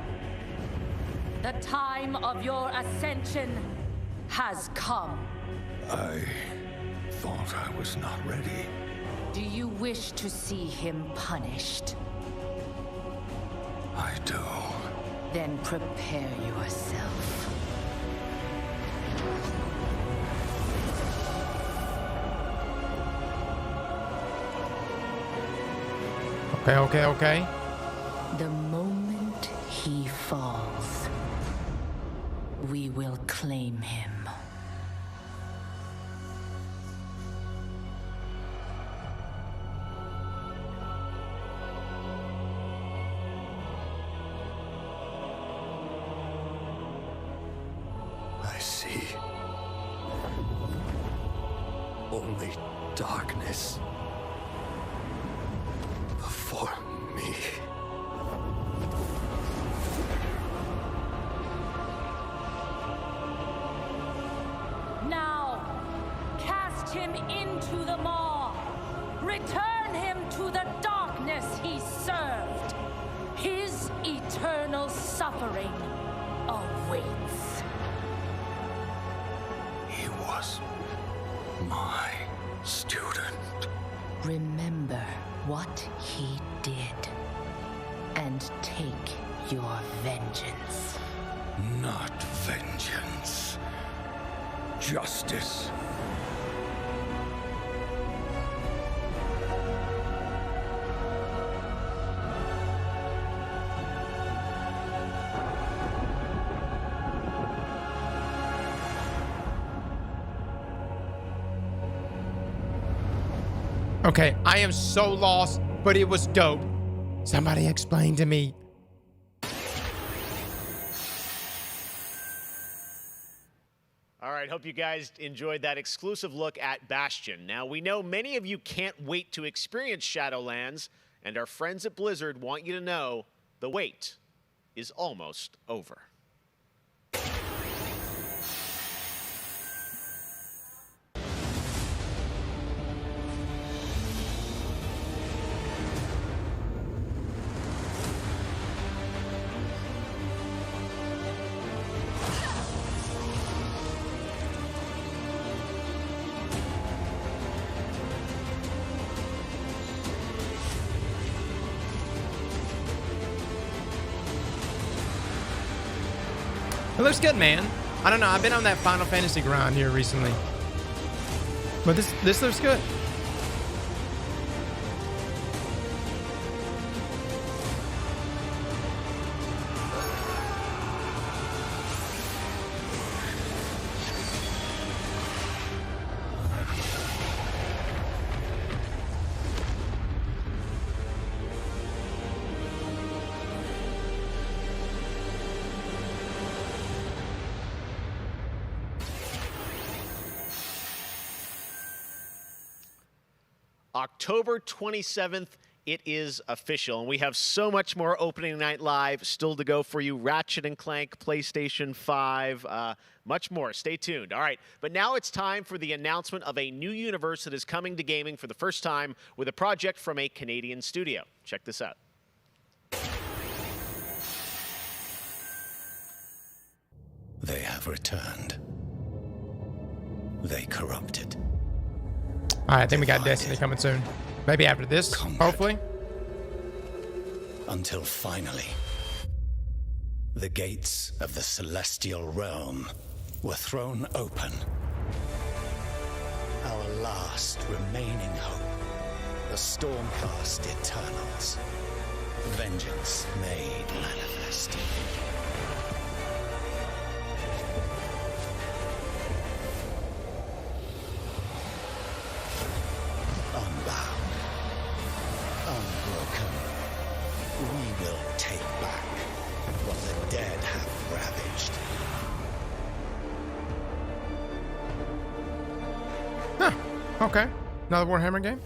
the time of your ascension has come. I thought I was not ready. Do you wish to see him punished? I do. Then prepare yourself. Okay. The moment he falls, we will claim him. I see. Only darkness before me. him into the maw. Return him to the darkness he served. His eternal suffering awaits. He was my student. Remember what he did, and take your vengeance. Not vengeance. Justice. Okay, I am so lost, but it was dope. Somebody explain to me. All right, hope you guys enjoyed that exclusive look at Bastion. Now, we know many of you can't wait to experience Shadowlands, and our friends at Blizzard want you to know the wait is almost over. It looks good, man. I don't know. I've been on that Final Fantasy grind here recently. But this looks good. October 27th, it is official, and we have so much more opening night live still to go for you. Ratchet & Clank, PlayStation 5, much more. Stay tuned. All right, but now it's time for the announcement of a new universe that is coming to gaming for the first time with a project from a Canadian studio. Check this out. They have returned. They corrupted. All right, I think we got Destiny coming soon. Maybe after this, hopefully. Until finally, the gates of the celestial realm were thrown open. Our last remaining hope, the Stormcast Eternals. Vengeance made manifest. Unbound, unbroken, we will take back what the dead have ravaged. Huh. Okay. Another Warhammer game?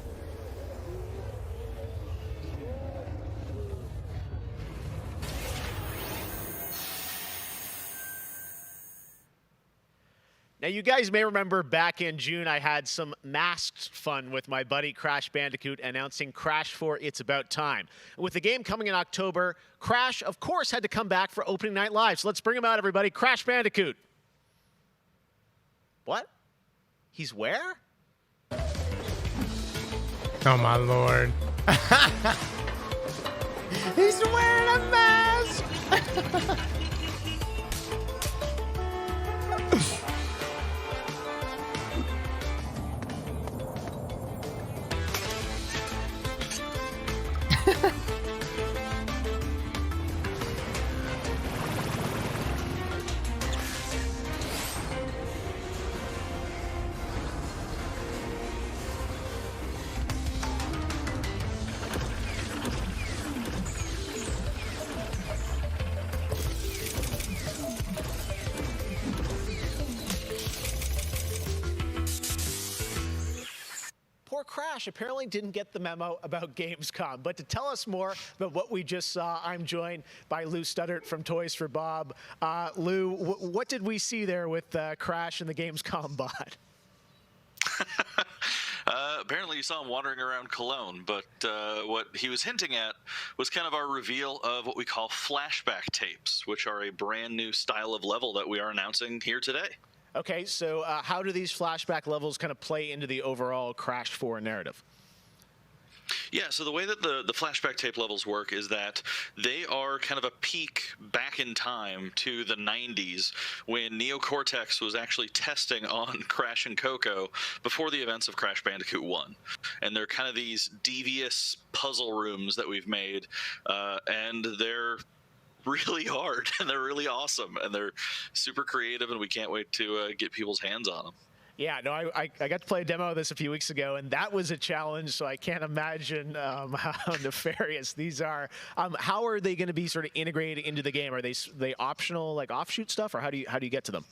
Now, you guys may remember back in June, I had some masked fun with my buddy Crash Bandicoot announcing Crash 4 It's About Time. With the game coming in October, Crash, of course, had to come back for opening night live. So let's bring him out, everybody. Crash Bandicoot. What? He's where? Oh, my Lord. He's wearing a mask. Poor Crash apparently didn't get the memo about Gamescom. But to tell us more about what we just saw, I'm joined by Lou Studdert from Toys for Bob. Lou, what did we see there with Crash and the Gamescom bot? Apparently you saw him wandering around Cologne, but what he was hinting at was kind of our reveal of what we call flashback tapes, which are a brand new style of level that we are announcing here today. Okay, so how do these flashback levels kind of play into the overall Crash 4 narrative? Yeah, so the way that the flashback tape levels work is that they are kind of a peek back in time to the 90s when Neo Cortex was actually testing on Crash and Coco before the events of Crash Bandicoot 1. And they're kind of these devious puzzle rooms that we've made, and they're really hard, and they're really awesome, and they're super creative, and we can't wait to get people's hands on them. Yeah, no, I got to play a demo of this a few weeks ago, and that was a challenge, so I can't imagine how nefarious these are. How are they going to be sort of integrated into the game? Are they optional, like offshoot stuff, or how do you get to them?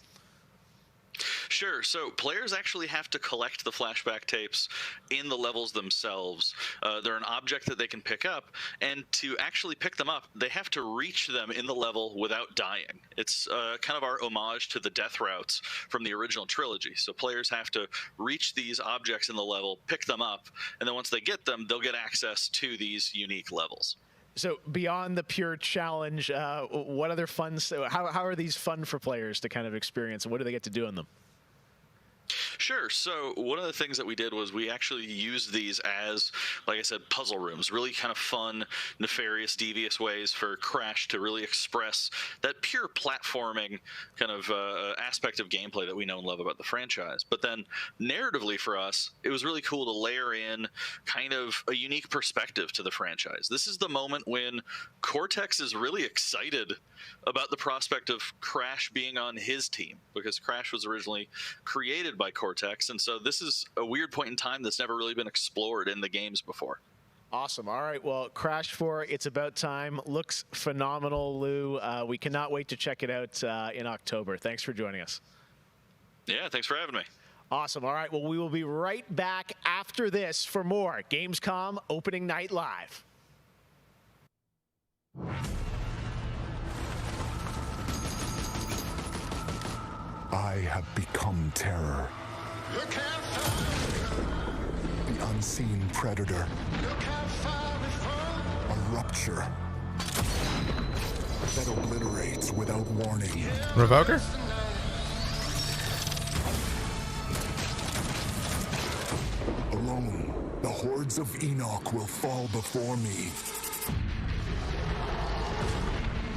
Sure. So players actually have to collect the flashback tapes in the levels themselves. They're an object that they can pick up, and to actually pick them up, they have to reach them in the level without dying. It's kind of our homage to the death routes from the original trilogy. So players have to reach these objects in the level, pick them up, and then once they get them, they'll get access to these unique levels. So beyond the pure challenge, what other fun? How are these fun for players to kind of experience, and what do they get to do in them? Sure. So one of the things that we did was we actually used these as, like I said, puzzle rooms, really kind of fun, nefarious, devious ways for Crash to really express that pure platforming kind of aspect of gameplay that we know and love about the franchise. But then narratively for us, it was really cool to layer in kind of a unique perspective to the franchise. This is the moment when Cortex is really excited about the prospect of Crash being on his team, because Crash was originally created by Cortex, and so this is a weird point in time that's never really been explored in the games before. Awesome. All right, well, Crash 4, it's about time. Looks phenomenal, Lou. We cannot wait to check it out in October. Thanks for joining us. Yeah, thanks for having me. Awesome. All right, well, we will be right back after this for more Gamescom Opening Night Live. I have become terror. The unseen predator. A rupture that obliterates without warning. Revoker? Alone, the hordes of Enoch will fall before me.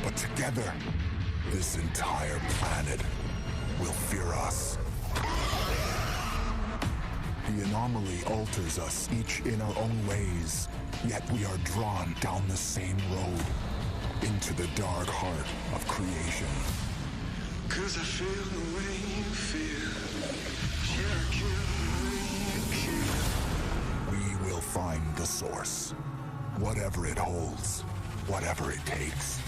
But together, this entire planet will fear us. The anomaly alters us, each in our own ways, yet we are drawn down the same road, into the dark heart of creation. 'Cause I feel the way you feel. We will find the source, whatever it holds, whatever it takes.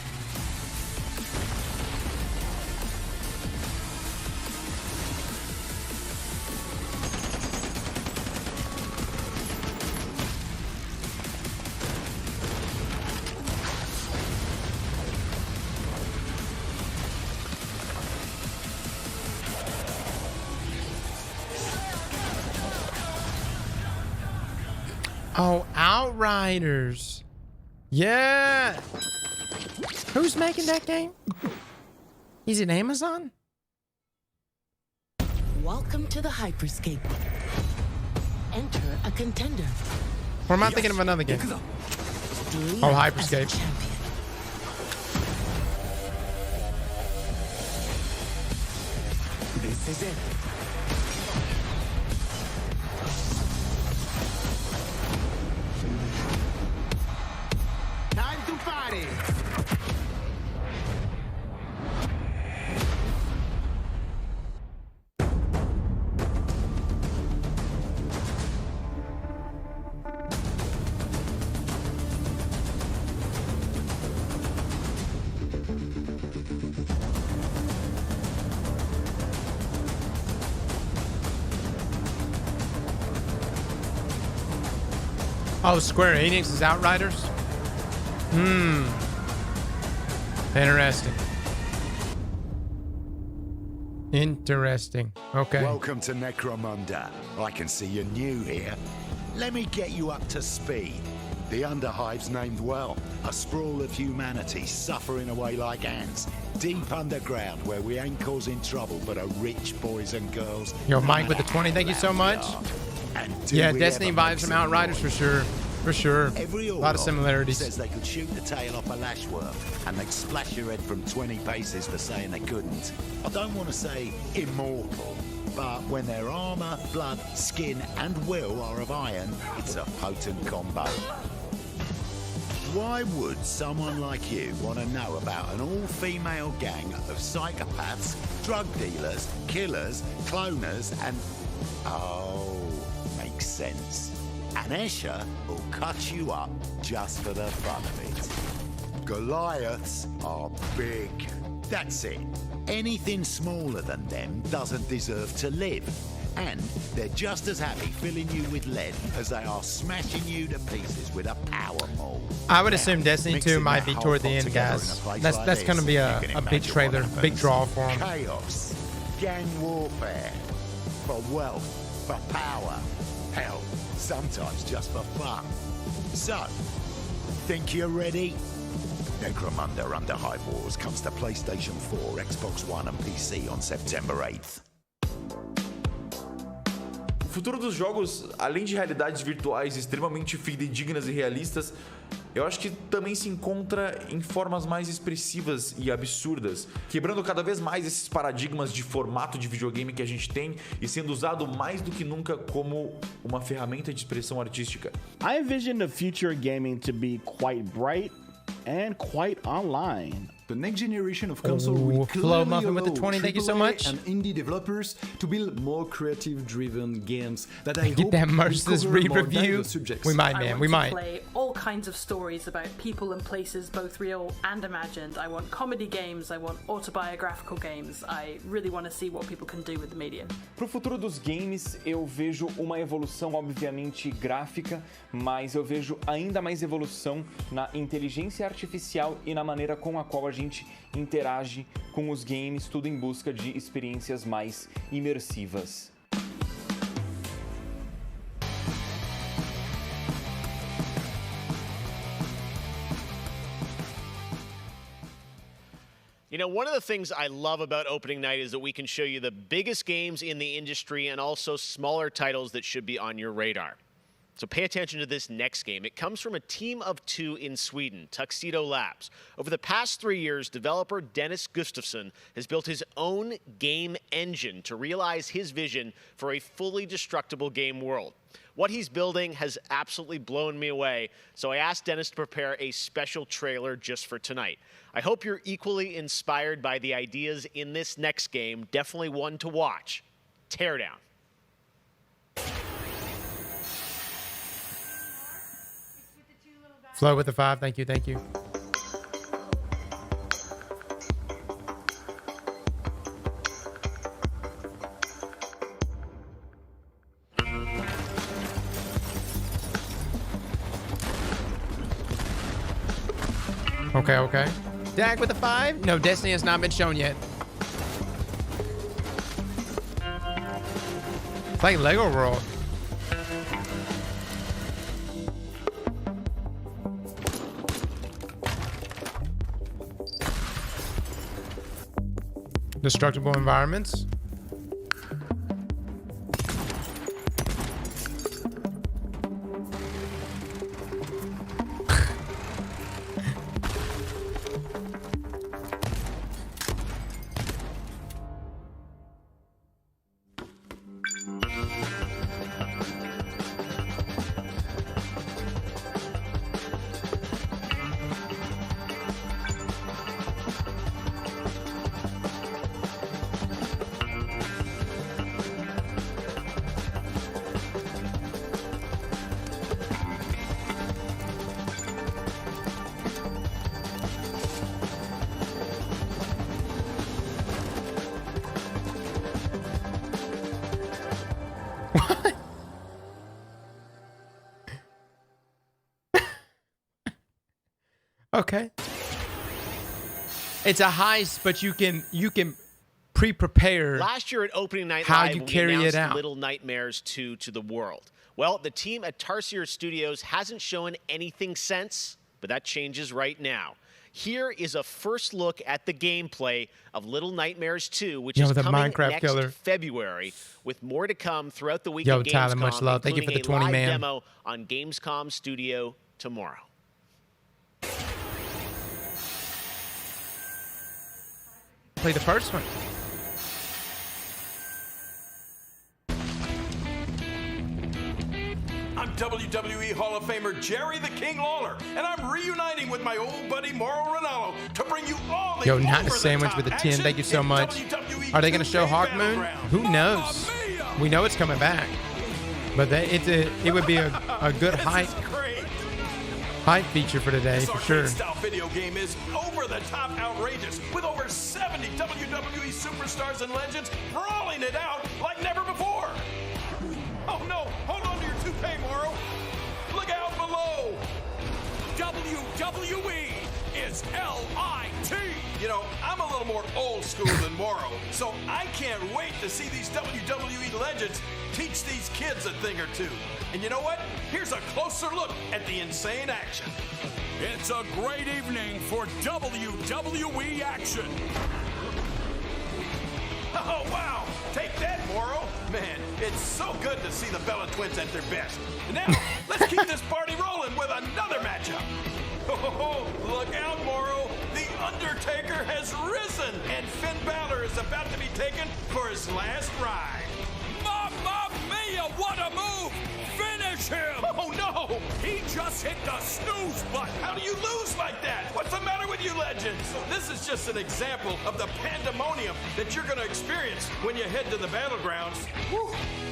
Oh, Outriders. Yeah. Who's making that game? Is it Amazon? Welcome to the Hyperscape. Enter a contender. Or am I thinking of another game? Oh, Hyperscape. This is it. Time to party! Oh, Square Enix's Outriders? Hmm. Interesting. Interesting. Okay. Welcome to Necromunda. I can see you're new here. Let me get you up to speed. The Underhive's named well. A sprawl of humanity suffering away like ants. Deep underground where we ain't causing trouble but are rich boys and girls. Yo, Mike with the 20. Thank you so much. Yeah, Destiny vibes from Outriders for sure. For sure. Every a lot of similarities. Says they could shoot the tail off a lashworm and they'd splash your head from 20 paces for saying they couldn't. I don't want to say immortal, but when their armor, blood, skin and will are of iron, it's a potent combo. Why would someone like you want to know about an all-female gang of psychopaths, drug dealers, killers, cloners and... Oh, makes sense. And Escher will cut you up just for the fun of it. Goliaths are big. That's it. Anything smaller than them doesn't deserve to live. And they're just as happy filling you with lead as they are smashing you to pieces with a power maul. I would assume Destiny 2 might be toward the end, guys. That's going to be a big trailer, big draw for them. Chaos, gang warfare, for wealth, for power, hell, sometimes just for fun. So, think you're ready? Necromunda Underhive Wars comes to PlayStation 4, Xbox One and PC on September 8th. O futuro dos jogos, além de realidades virtuais extremamente fidedignas e realistas, eu acho que também se encontra em formas mais expressivas e absurdas, quebrando cada vez mais esses paradigmas de formato de videogame que a gente tem e sendo usado mais do que nunca como uma ferramenta de expressão artística. I envision the future gaming to be quite bright and quite online. The next generation of console will Flow clearly Muffin with the 20, thank you so much. and indie developers to build more creative-driven games that I Get hope that will Mercedes cover more re-review. diverse subjects. We might, I man. want We to might. play all kinds of stories about people and places, both real and imagined. I want comedy games. I want autobiographical games. I really want to see what people can do with the medium. Pro futuro dos games, eu vejo uma evolução, obviamente, gráfica, mas eu vejo ainda mais evolução na inteligência artificial e na maneira com a qual a gente interage com os games, tudo em busca de experiências mais imersivas. You know, one of the things I love about opening night is that we can show you the biggest games in the industry and also smaller titles that should be on your radar. So pay attention to this next game. It comes from a team of two in Sweden, Tuxedo Labs. Over the past 3 years, developer Dennis Gustafsson has built his own game engine to realize his vision for a fully destructible game world. What he's building has absolutely blown me away, so I asked Dennis to prepare a special trailer just for tonight. I hope you're equally inspired by the ideas in this next game. Definitely one to watch. Teardown. Flow with the 5. Thank you. Thank you. Okay, okay. Dag with the 5? No, Destiny has not been shown yet. It's like Lego World. Destructible environments. Okay. It's a heist, but you can pre-prepare Last year at opening night how live, you we carry announced it out. Little Nightmares 2 to the world. Well, the team at Tarsier Studios hasn't shown anything since, but that changes right now. Here is a first look at the gameplay of Little Nightmares 2, which is the coming Minecraft next killer. February, with more to come throughout the week Yo, at Gamescom, Tyler, much love. Thank you for the including 20, a live man. demo on Gamescom Studio tomorrow. Play the first one. I'm WWE Hall of Famer Jerry the King Lawler, and I'm reuniting with my old buddy Mauro Ranallo to bring you all the Yo, not a over-the-top sage with a 10. action Thank you so in much. WWE Are they going to show 2K Hawk Moon? Battleground. Who knows? We know it's coming back. But it would be a good hype feature for today, This for sure. arcade-style video game is over-the-top outrageous, with over 70 WWE superstars and legends brawling it out like never before. Oh no, hold on to your toupee, Mauro. Look out below. WWE is LIT. You know, I'm a little more old school than Mauro, so I can't wait to see these WWE legends teach these kids a thing or two. And you know what? Here's a closer look at the insane action. It's a great evening for WWE action. Oh, wow. Take that, Mauro. Man, it's so good to see the Bella Twins at their best. And now, let's keep this party rolling with another matchup. Oh, look out, Mauro. The Undertaker has risen, and Finn Balor is about to be taken for his last ride. Mamma mia, what a move! Finish him! Oh, no! He just hit the snooze button. How do you lose like that? What's the matter with you legends? This is just an example of the pandemonium that you're going to experience when you head to the battlegrounds. Whew,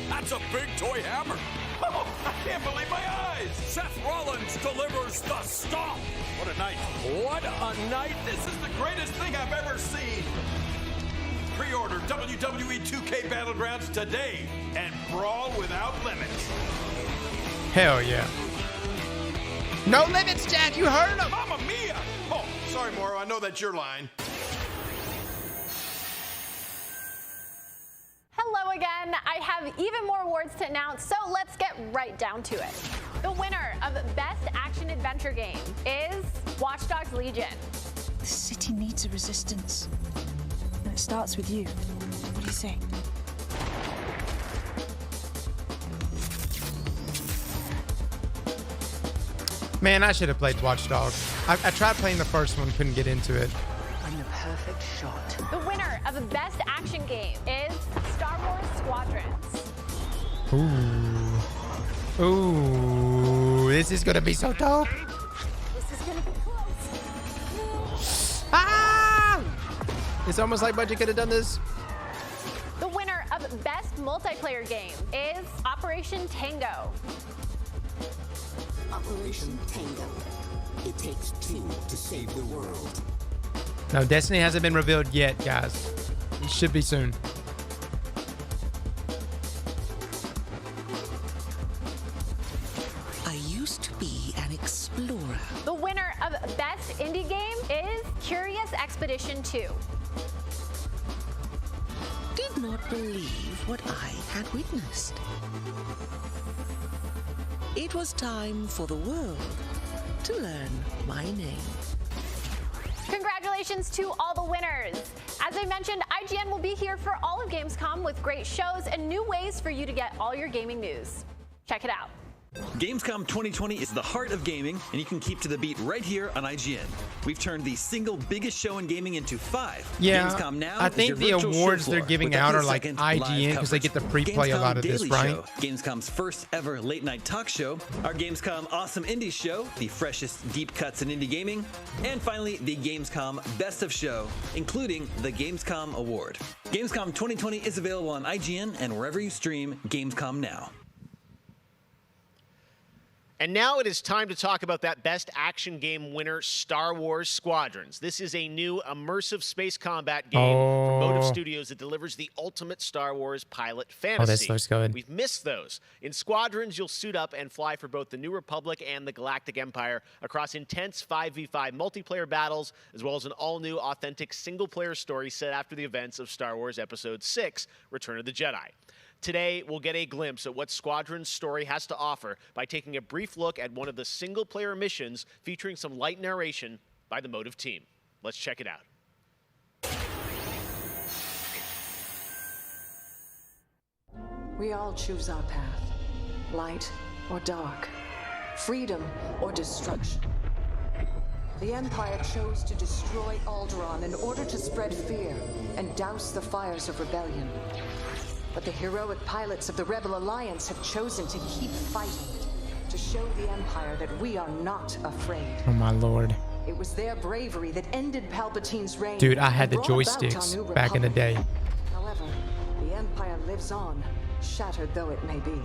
that's a big toy hammer. Oh, I can't believe my eyes. Seth Rollins delivers the stomp. What a night. What a night. This is the greatest thing I've ever seen. Pre-order WWE 2K Battlegrounds today and brawl without limits. Hell yeah. No limits, Chad. You heard him. Mamma mia. Oh, sorry, Mauro. I know that's your line. Hello again. I have even more awards to announce, so let's get right down to it. The winner of Best Action Adventure Game is Watch Dogs Legion. The city needs a resistance. And it starts with you. What do you say? Man, I should have played Watch Dogs. I tried playing the first one, couldn't get into it. I'm the perfect shot. The winner of Best Action Game is Star Wars Squadrons. Ooh. Ooh, this is gonna be so dope. This is gonna be close. Ah! It's almost like Bungie could have done this. The winner of Best Multiplayer Game is Operation Tango. Operation Tango. It takes two to save the world. No, Destiny hasn't been revealed yet, guys. It should be soon. I used to be an explorer. The winner of Best Indie Game is Curious Expedition 2. Did not believe what I had witnessed. It was time for the world to learn my name. Congratulations to all the winners. As I mentioned, IGN will be here for all of Gamescom with great shows and new ways for you to get all your gaming news. Check it out. Gamescom 2020 is the heart of gaming, and you can keep to the beat right here on IGN. We've turned the single biggest show in gaming into 5. Yeah, Gamescom Now I is think your the virtual show awards floor they're giving with out are every like second IGN live because they get to pre-play a Gamescom lot of this, Daily right? Show, Gamescom's first ever late night talk show, our Gamescom Awesome Indie Show, the freshest deep cuts in indie gaming, and finally the Gamescom Best of Show, including the Gamescom Award. Gamescom 2020 is available on IGN and wherever you stream Gamescom Now. And now it is time to talk about that best action game winner, Star Wars Squadrons. This is a new immersive space combat game from Motive Studios that delivers the ultimate Star Wars pilot fantasy. Oh, this looks good. We've missed those. In Squadrons, you'll suit up and fly for both the New Republic and the Galactic Empire across intense 5v5 multiplayer battles, as well as an all-new, authentic single-player story set after the events of Star Wars Episode 6, Return of the Jedi. Today, we'll get a glimpse at what Squadron's story has to offer by taking a brief look at one of the single-player missions featuring some light narration by the Motive team. Let's check it out. We all choose our path, light or dark, freedom or destruction. The Empire chose to destroy Alderaan in order to spread fear and douse the fires of rebellion. But the heroic pilots of the Rebel Alliance have chosen to keep fighting, to show the Empire that we are not afraid. Oh my lord. It was their bravery that ended Palpatine's reign. Dude, I had the and brought about our joysticks new back in the Republic. day. However, the Empire lives on, shattered though it may be.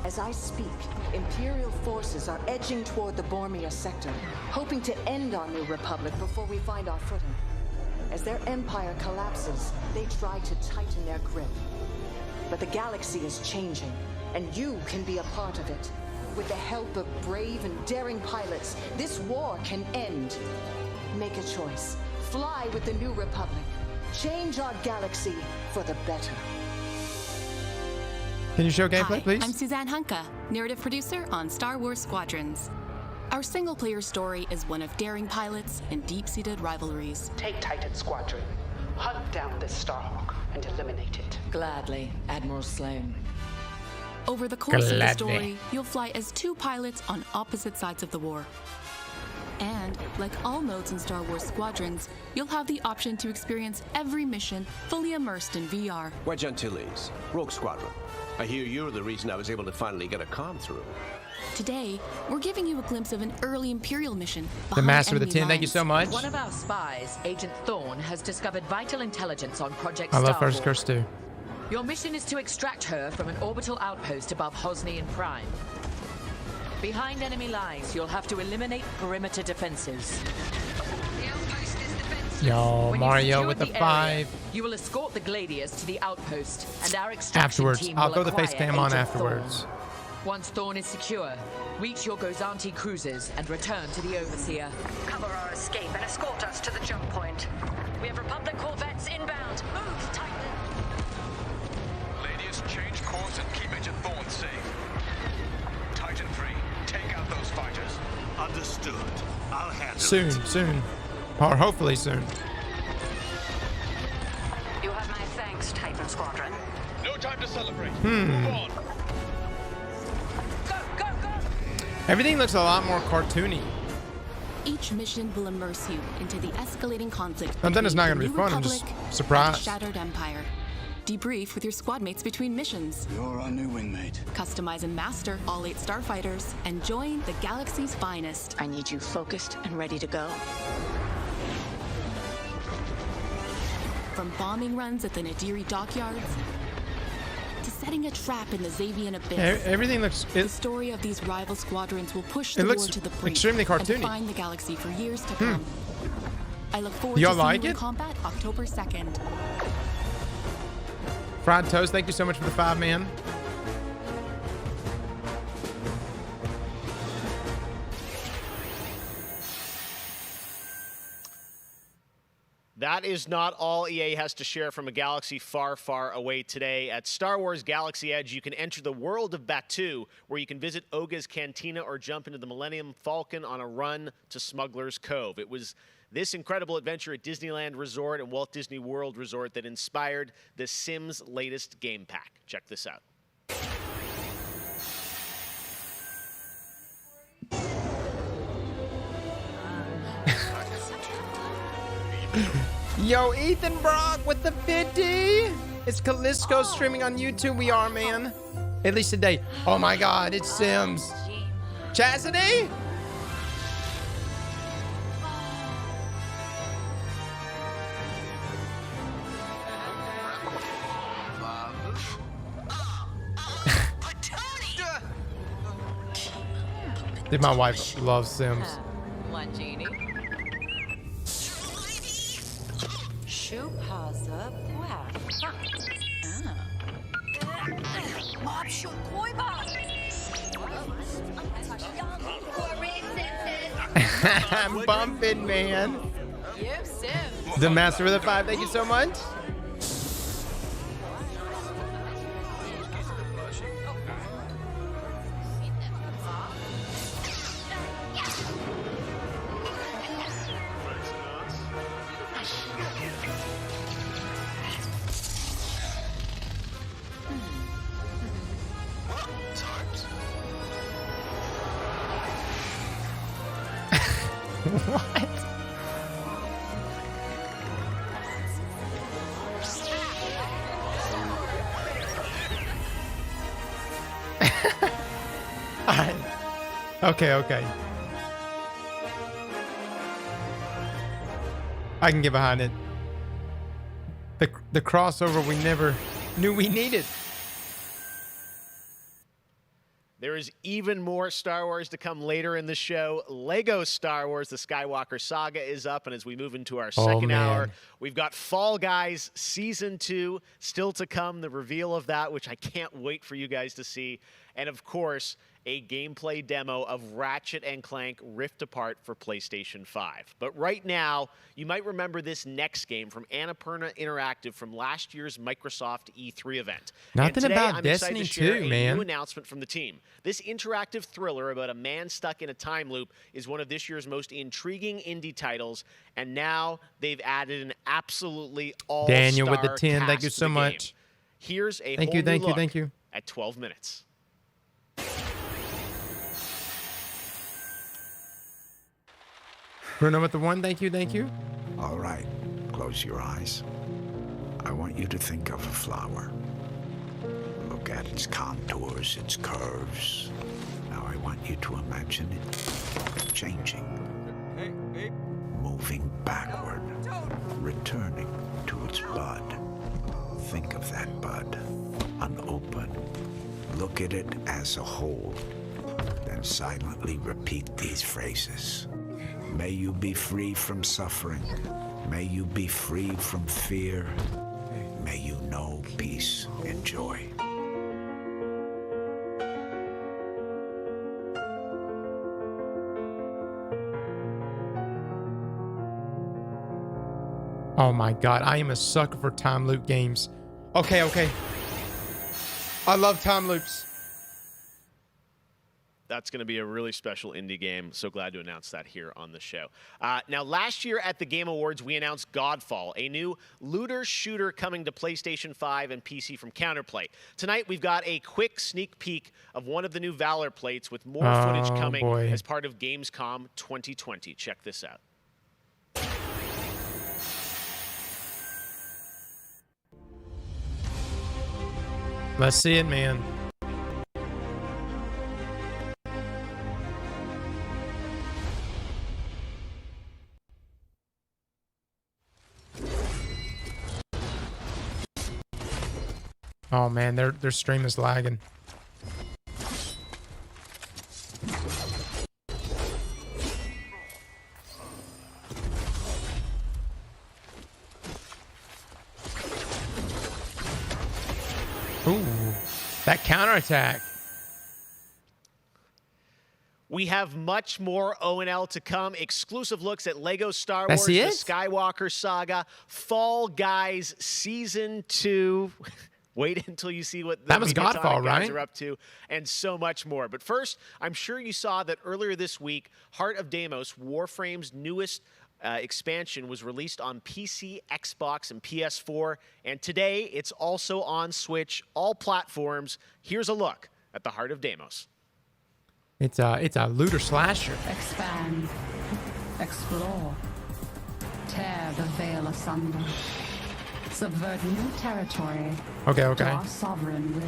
As I speak, Imperial forces are edging toward the Bormia sector, hoping to end our new Republic before we find our footing. As their empire collapses, they try to tighten their grip. But the galaxy is changing, and you can be a part of it. With the help of brave and daring pilots, this war can end. Make a choice. Fly with the New Republic. Change our galaxy for the better. Can you show gameplay, Hi, please? I'm Suzanne Hunka, narrative producer on Star Wars Squadrons. Our single-player story is one of daring pilots and deep-seated rivalries. Take Titan Squadron. Hunt down this Starhawk and eliminate it. Gladly, Admiral Sloan. Over the course of the Gladly. story, you'll fly as two pilots on opposite sides of the war. And, like all modes in Star Wars Squadrons, you'll have the option to experience every mission fully immersed in VR. Wedge Antilles, Rogue Squadron. I hear you're the reason I was able to finally get a comm through. Today, we're giving you a glimpse of an early Imperial mission The behind Master of the enemy Tin, thank you lines. so much. One of our spies, Agent Thorne, has discovered vital intelligence on Project I love Star First Curse too. Your mission is to extract her from an orbital outpost above Hosnian Prime. Behind enemy lines, you'll have to eliminate perimeter defenses. Yo, When you've Mario secured with the area, 5. You will escort the Gladius to the outpost, and our extraction Afterwards. team I'll will throw the acquire face cam on Agent afterwards. Thorne. Once Thorne is secure, reach your Gozanti cruisers and return to the Overseer. Cover our escape and escort us to the jump point. We have Republic corvettes inbound. Move, Titan. Ladies, change course and keep Agent Thorne safe. Titan 3, take out those fighters. Understood. I'll handle Soon, it. soon. Or hopefully soon. You have my thanks, Titan Squadron. No time to celebrate. Hmm. Move on. Everything looks a lot more cartoony. Each mission will immerse you into the escalating conflict And then it's not between gonna be the fun, I'm New just Republic and the surprised. Shattered Empire. Debrief with your squad mates between missions. You're our new wingmate. Customize and master all 8 starfighters and join the galaxy's finest. I need you focused and ready to go. From bombing runs at the Nadiri dockyards to setting a trap in the Xavian abyss. Everything looks. The story of these rival squadrons will push It the looks war to the brink extremely and cartoony. define the galaxy for years to come. I look forward Y'all to seeing like you in it? combat October 2nd. Fried Toast, thank you so much for the 5, man. That is not all EA has to share from a galaxy far, far away today. At Star Wars Galaxy Edge, you can enter the world of Batuu, where you can visit Oga's Cantina or jump into the Millennium Falcon on a run to Smuggler's Cove. It was this incredible adventure at Disneyland Resort and Walt Disney World Resort that inspired The Sims' latest game pack. Check this out. Yo, Ethan Brock with the 50. It's Callisto streaming on YouTube. We are, man. At least today. Oh my God, it's Sims. Chastity? Dude, my wife loves Sims. One genie. Shupaza I'm bumping, man. Yep, Sims. The Master of the Five, thank you so much. What? Okay. I can get behind it. The crossover we never knew we needed. There is even more Star Wars to come later in the show. Lego Star Wars, the Skywalker Saga is up, and as we move into our second hour, we've got Fall Guys Season 2 still to come, the reveal of that, which I can't wait for you guys to see. And of course, a gameplay demo of Ratchet & Clank Rift Apart for PlayStation 5. But right now, you might remember this next game from Annapurna Interactive from last year's Microsoft E3 event. Nothing and today, about I'm Destiny excited to share 2, a man. new announcement from the team. This interactive thriller about a man stuck in a time loop is one of this year's most intriguing indie titles, and now they've added an absolutely all-star Daniel with the 10, cast thank you to so the much. game. Here's a Thank whole you, new thank you, look thank you. at 12 minutes. Bruno with the 1, thank you. All right, close your eyes. I want you to think of a flower. Look at its contours, its curves. Now I want you to imagine it changing. Moving backward, returning to its bud. Think of that bud, unopened. Look at it as a whole. Then silently repeat these phrases. May you be free from suffering. May you be free from fear. May you know peace and joy. Oh my god, I am a sucker for time loop games. Okay. I love time loops. That's going to be a really special indie game. So glad to announce that here on the show. Now, last year at the Game Awards, we announced Godfall, a new looter shooter coming to PlayStation 5 and PC from Counterplay. Tonight, we've got a quick sneak peek of one of the new Valor plates with more footage coming as part of Gamescom 2020. Check this out. Let's see it, man. Oh man, their stream is lagging. Ooh, that counterattack. We have much more O&L to come. Exclusive looks at Lego Star Wars, the Skywalker Saga, Fall Guys Season 2. Wait until you see what the Godfall, guys right? are up to, and so much more. But first, I'm sure you saw that earlier this week, Heart of Deimos, Warframe's newest expansion, was released on PC, Xbox, and PS4. And today, it's also on Switch, all platforms. Here's a look at the Heart of Deimos. It's a looter slasher. Expand. Explore. Tear the veil asunder. Subvert new territory. Okay. To our sovereign will.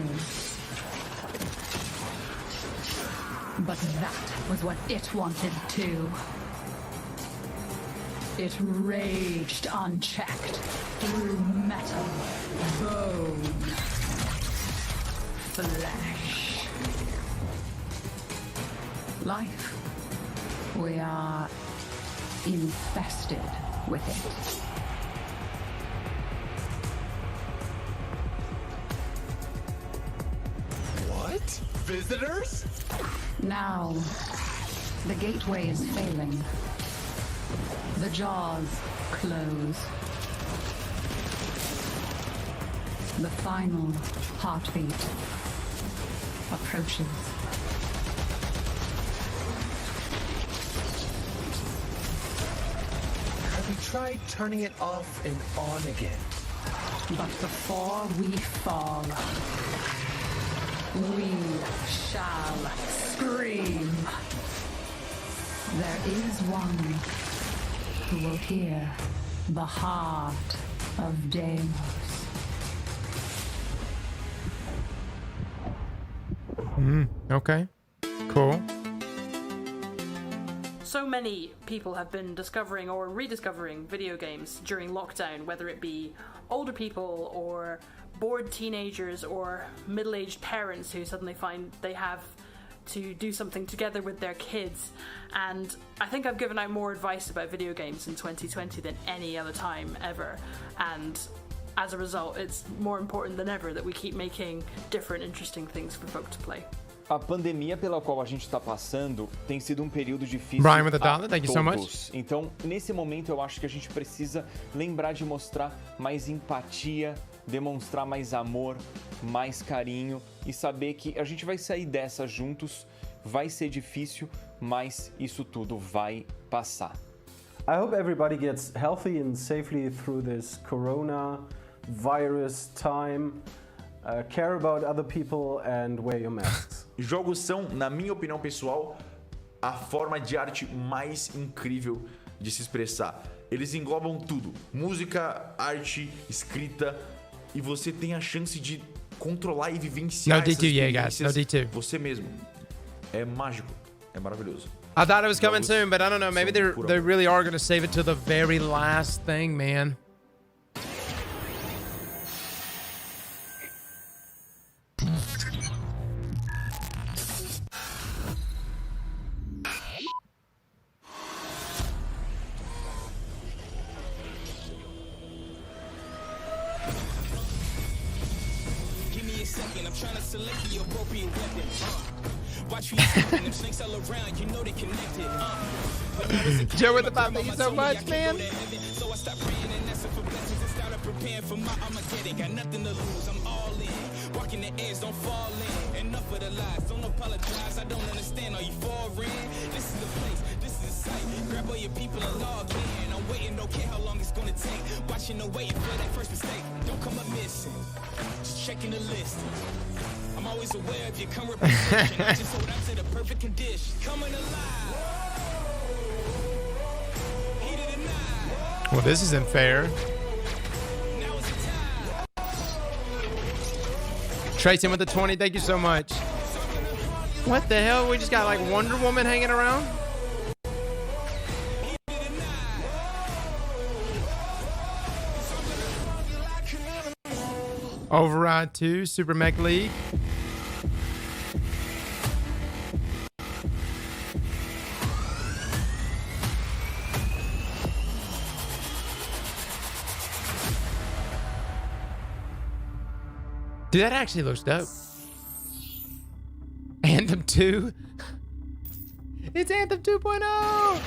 But that was what it wanted too. It raged unchecked through metal, bone, flesh. life. We are infested with it. What? Visitors? Now, the gateway is failing. The jaws close. The final heartbeat approaches. Have you tried turning it off and on again? But before we fall, we shall scream. There is one who will hear the heart of Deimos. Okay. Cool. So many people have been discovering or rediscovering video games during lockdown, whether it be older people or bored teenagers or middle-aged parents who suddenly find they have to do something together with their kids. And I think I've given out more advice about video games in 2020 than any other time ever. And as a result, it's more important than ever that we keep making different, interesting things for folk to play. A pandemia pela qual a gente está passando tem sido um período difícil Brian with a dollar, a thank you so much. Então, nesse momento, eu acho que a gente precisa lembrar de mostrar mais empatia, demonstrar mais amor, mais carinho e saber que a gente vai sair dessa juntos. Vai ser difícil, mas isso tudo vai passar. I hope everybody gets healthy and safely through this coronavirus time. Care about other people and wear your masks. Jogos são, na minha opinião pessoal, a forma de arte mais incrível de se expressar. Eles englobam tudo: música, arte, escrita, e você tem a chance de controlar e vivenciar essas experiências você mesmo. É mágico, é maravilhoso. I thought it was coming soon, but I don't know. Maybe they really are going to save it to the very last thing, man. Give me a second, I'm trying to select the appropriate weapon. Watch me them snakes all around, you know they connected. Joe with the pop, thank you so much, man. So I stopped praying and asking for blessings and started preparing for my Armageddon. Got nothing to lose, I'm all in. Walking the edge, don't fall in. Enough of the lies, don't apologize, I don't understand. Are you foreign? This is the place, this is the site. Grab all your people and log in. I'm waiting, don't care how long it's gonna take. Watching and waiting for that first mistake. Don't come up missing, just checking the list. I'm always aware of your current reputation. I just hold on to the perfect condition. Coming alive. Well, this isn't fair. Tracy with the 20, thank you so much. What the hell? We just got like Wonder Woman hanging around? Override 2, Super Mech League. Dude, that actually looks dope. Anthem 2. It's Anthem 2.0.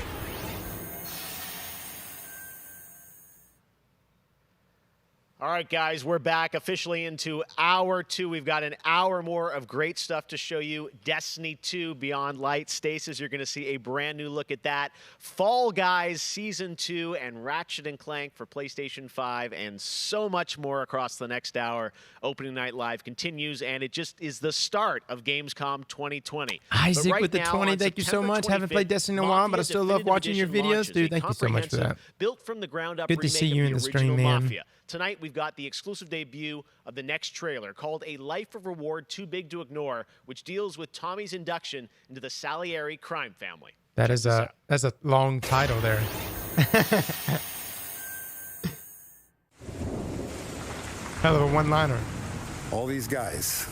All right, guys, we're back officially into hour 2. We've got an hour more of great stuff to show you. Destiny 2 Beyond Light. Stasis, you're going to see a brand new look at that. Fall Guys Season 2 and Ratchet & Clank for PlayStation 5 and so much more across the next hour. Opening Night Live continues, and it just is the start of Gamescom 2020. Isaac right with the now, 20, thank you so much. Haven't played Destiny in a while, but I still love watching your videos. Dude, thank you so much for that. Built from the ground up Good to see you in the stream, man. Mafia. Tonight, we've got the exclusive debut of the next trailer called A Life of Reward Too Big to Ignore, which deals with Tommy's induction into the Salieri crime family. That's a long title there. Hell of a one-liner. All these guys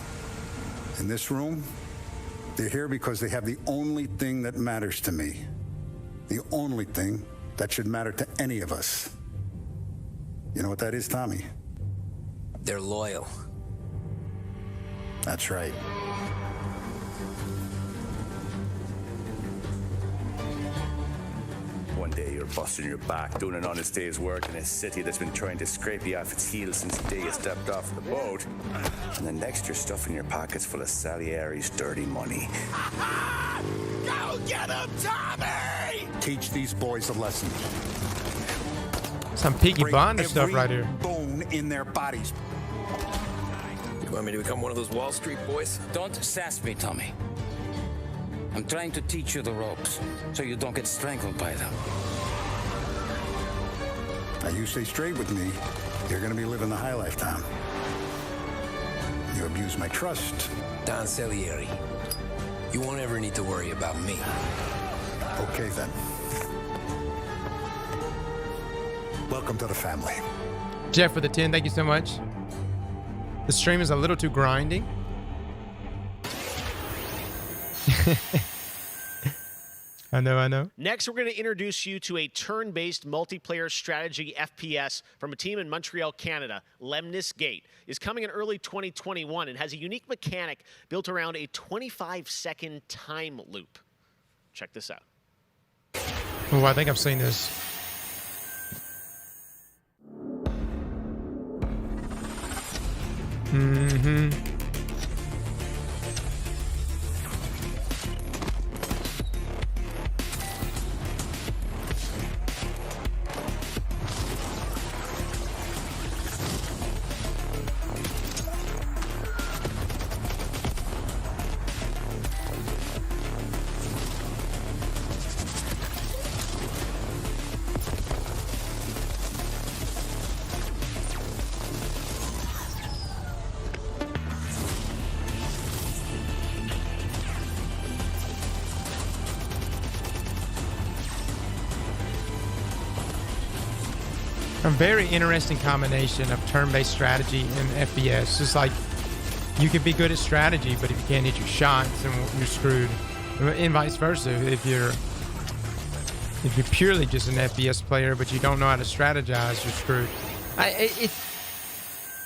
in this room They're here because they have the only thing that matters to me. The only thing that should matter to any of us. You know what that is, Tommy? They're loyal. That's right. One day you're busting your back, doing an honest day's work in a city that's been trying to scrape you off its heels since the day you stepped off the boat. And then next you're stuffing your pockets full of Salieri's dirty money. Go get him, Tommy! Teach these boys a lesson. Some Peaky Blinders stuff right here. Bone in their bodies. You want me to become one of those Wall Street boys? Don't sass me, Tommy. I'm trying to teach you the ropes, so you don't get strangled by them. Now you stay straight with me, you're gonna be living the high life, Tom. You abuse my trust. Don Salieri, you won't ever need to worry about me. Okay, then. Welcome to the family. Jeff for the 10, thank you so much. The stream is a little too grinding. I know. Next, we're going to introduce you to a turn-based multiplayer strategy FPS from a team in Montreal, Canada. Lemnis Gate is coming in early 2021 and has a unique mechanic built around a 25-second time loop. Check this out. Oh, I think I've seen this. Mm-hmm. A very interesting combination of turn-based strategy and FPS. Just like you can be good at strategy, but if you can't hit your shots, then you're screwed. And vice versa. If you're purely just an FPS player, but you don't know how to strategize, you're screwed.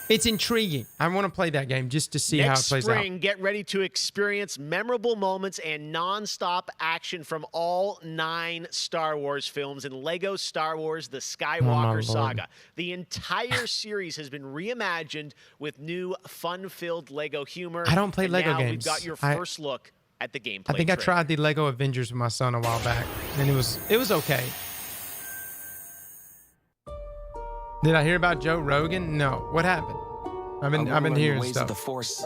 It's intriguing. I want to play that game just to see how it plays out. Next spring, get ready to experience memorable moments and non-stop action from all 9 Star Wars films in LEGO Star Wars The Skywalker Saga. The entire series has been reimagined with new fun-filled LEGO humor. I don't play and LEGO now games. We've got your first look at the gameplay. I think I trailer. tried the LEGO Avengers with my son a while back, and it was okay. Did I hear about Joe Rogan? No. What happened? I've been hearing ways stuff. of the Force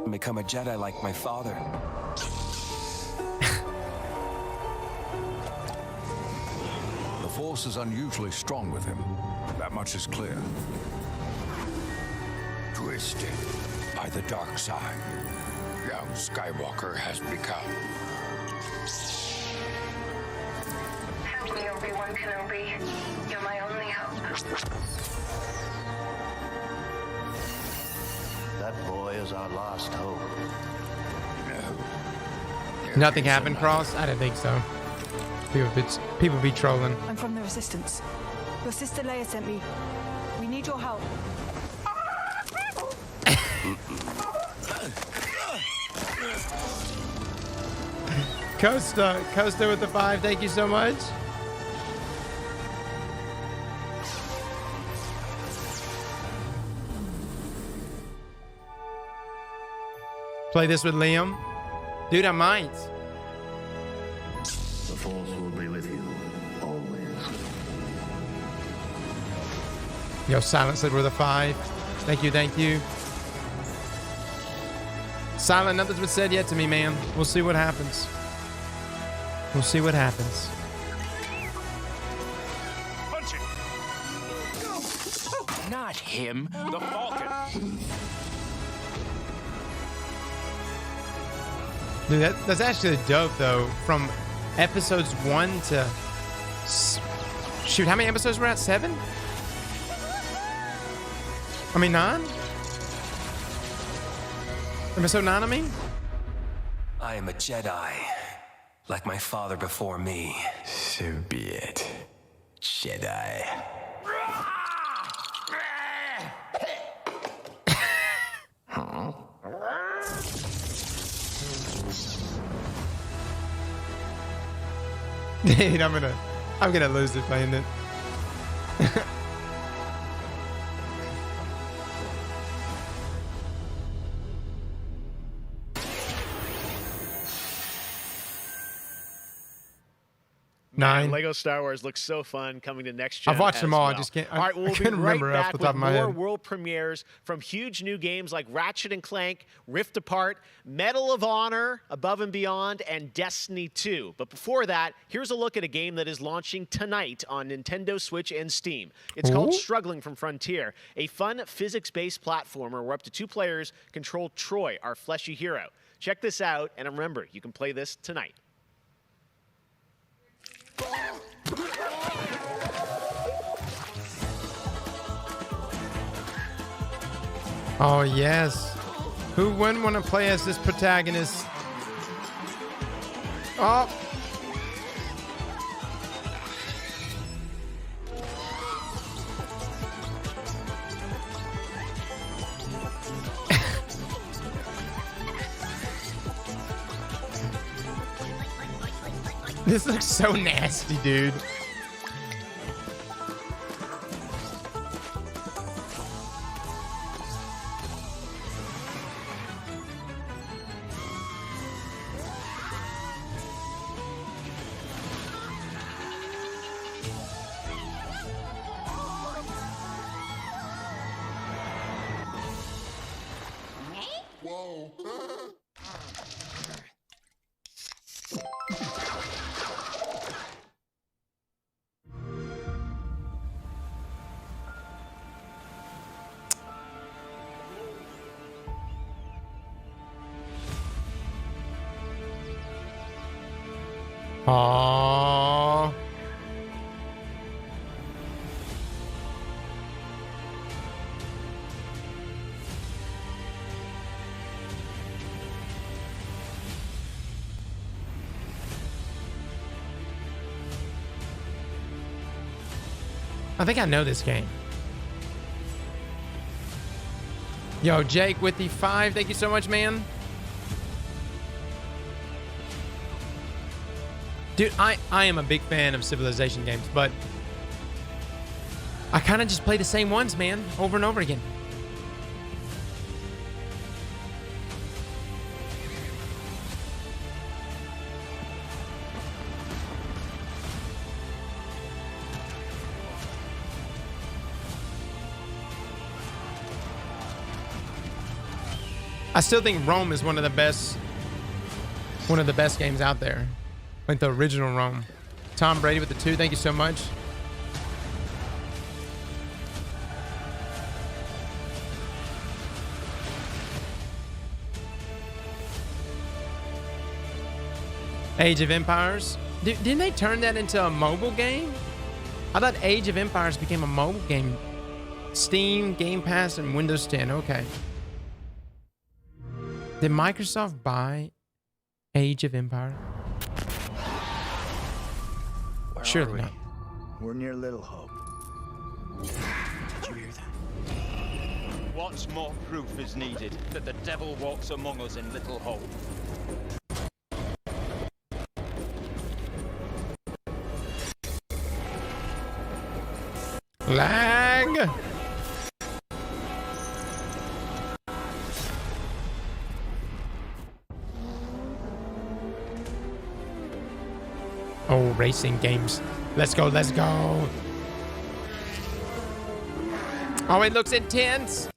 and become a Jedi like my father. The Force is unusually strong with him. That much is clear. Twisted by the dark side, young Skywalker has become. Help me, Obi-Wan Kenobi. You're my only hope. That boy is our last hope. Nothing happened, Cross? I didn't think so. People be trolling. I'm from the Resistance. Your sister Leia sent me. We need your help. Costa with the 5, thank you so much. Play this with Liam? Dude, I might. The Force will be with you, always. Yo, Silent said we're the 5. Thank you. Silent, nothing's been said yet to me, man. We'll see what happens. Punch it! Not him, the Falcon. Dude, that's actually dope, though. From episodes 1 to... Shoot, how many episodes were at? 7? I mean, 9? Episode 9, I mean? I am a Jedi, like my father before me. So be it, Jedi. Huh? Dude, I'm gonna lose it playing it. Man, Lego Star Wars looks so fun coming to next gen. I've watched them all. Well. I just can't. All right, we'll I couldn't be right remember off back the top with of my more head. world premieres from huge new games like Ratchet and Clank, Rift Apart, Medal of Honor, Above and Beyond, and Destiny 2. But before that, here's a look at a game that is launching tonight on Nintendo Switch and Steam. It's called Struggling from Frontier, a fun physics-based platformer where up to 2 players control Troy, our fleshy hero. Check this out, and remember, you can play this tonight. Oh, yes. Who wouldn't want to play as this protagonist? Oh. This looks so nasty, dude. Aww. I think I know this game. Yo, Jake with the 5. Thank you so much, man. Dude, I am a big fan of Civilization games, but I kind of just play the same ones, man, over and over again. I still think Rome is one of the best games out there. Like the original Rome. Tom Brady with the 2. Thank you so much. Age of Empires. Didn't they turn that into a mobile game? I thought Age of Empires became a mobile game. Steam, Game Pass, and Windows 10. Okay. Did Microsoft buy Age of Empires? Surely not. We're near Little Hope. Did you hear that? What more proof is needed that the devil walks among us in Little Hope? Lag. Oh, racing games. Let's go, let's go. Oh, it looks intense.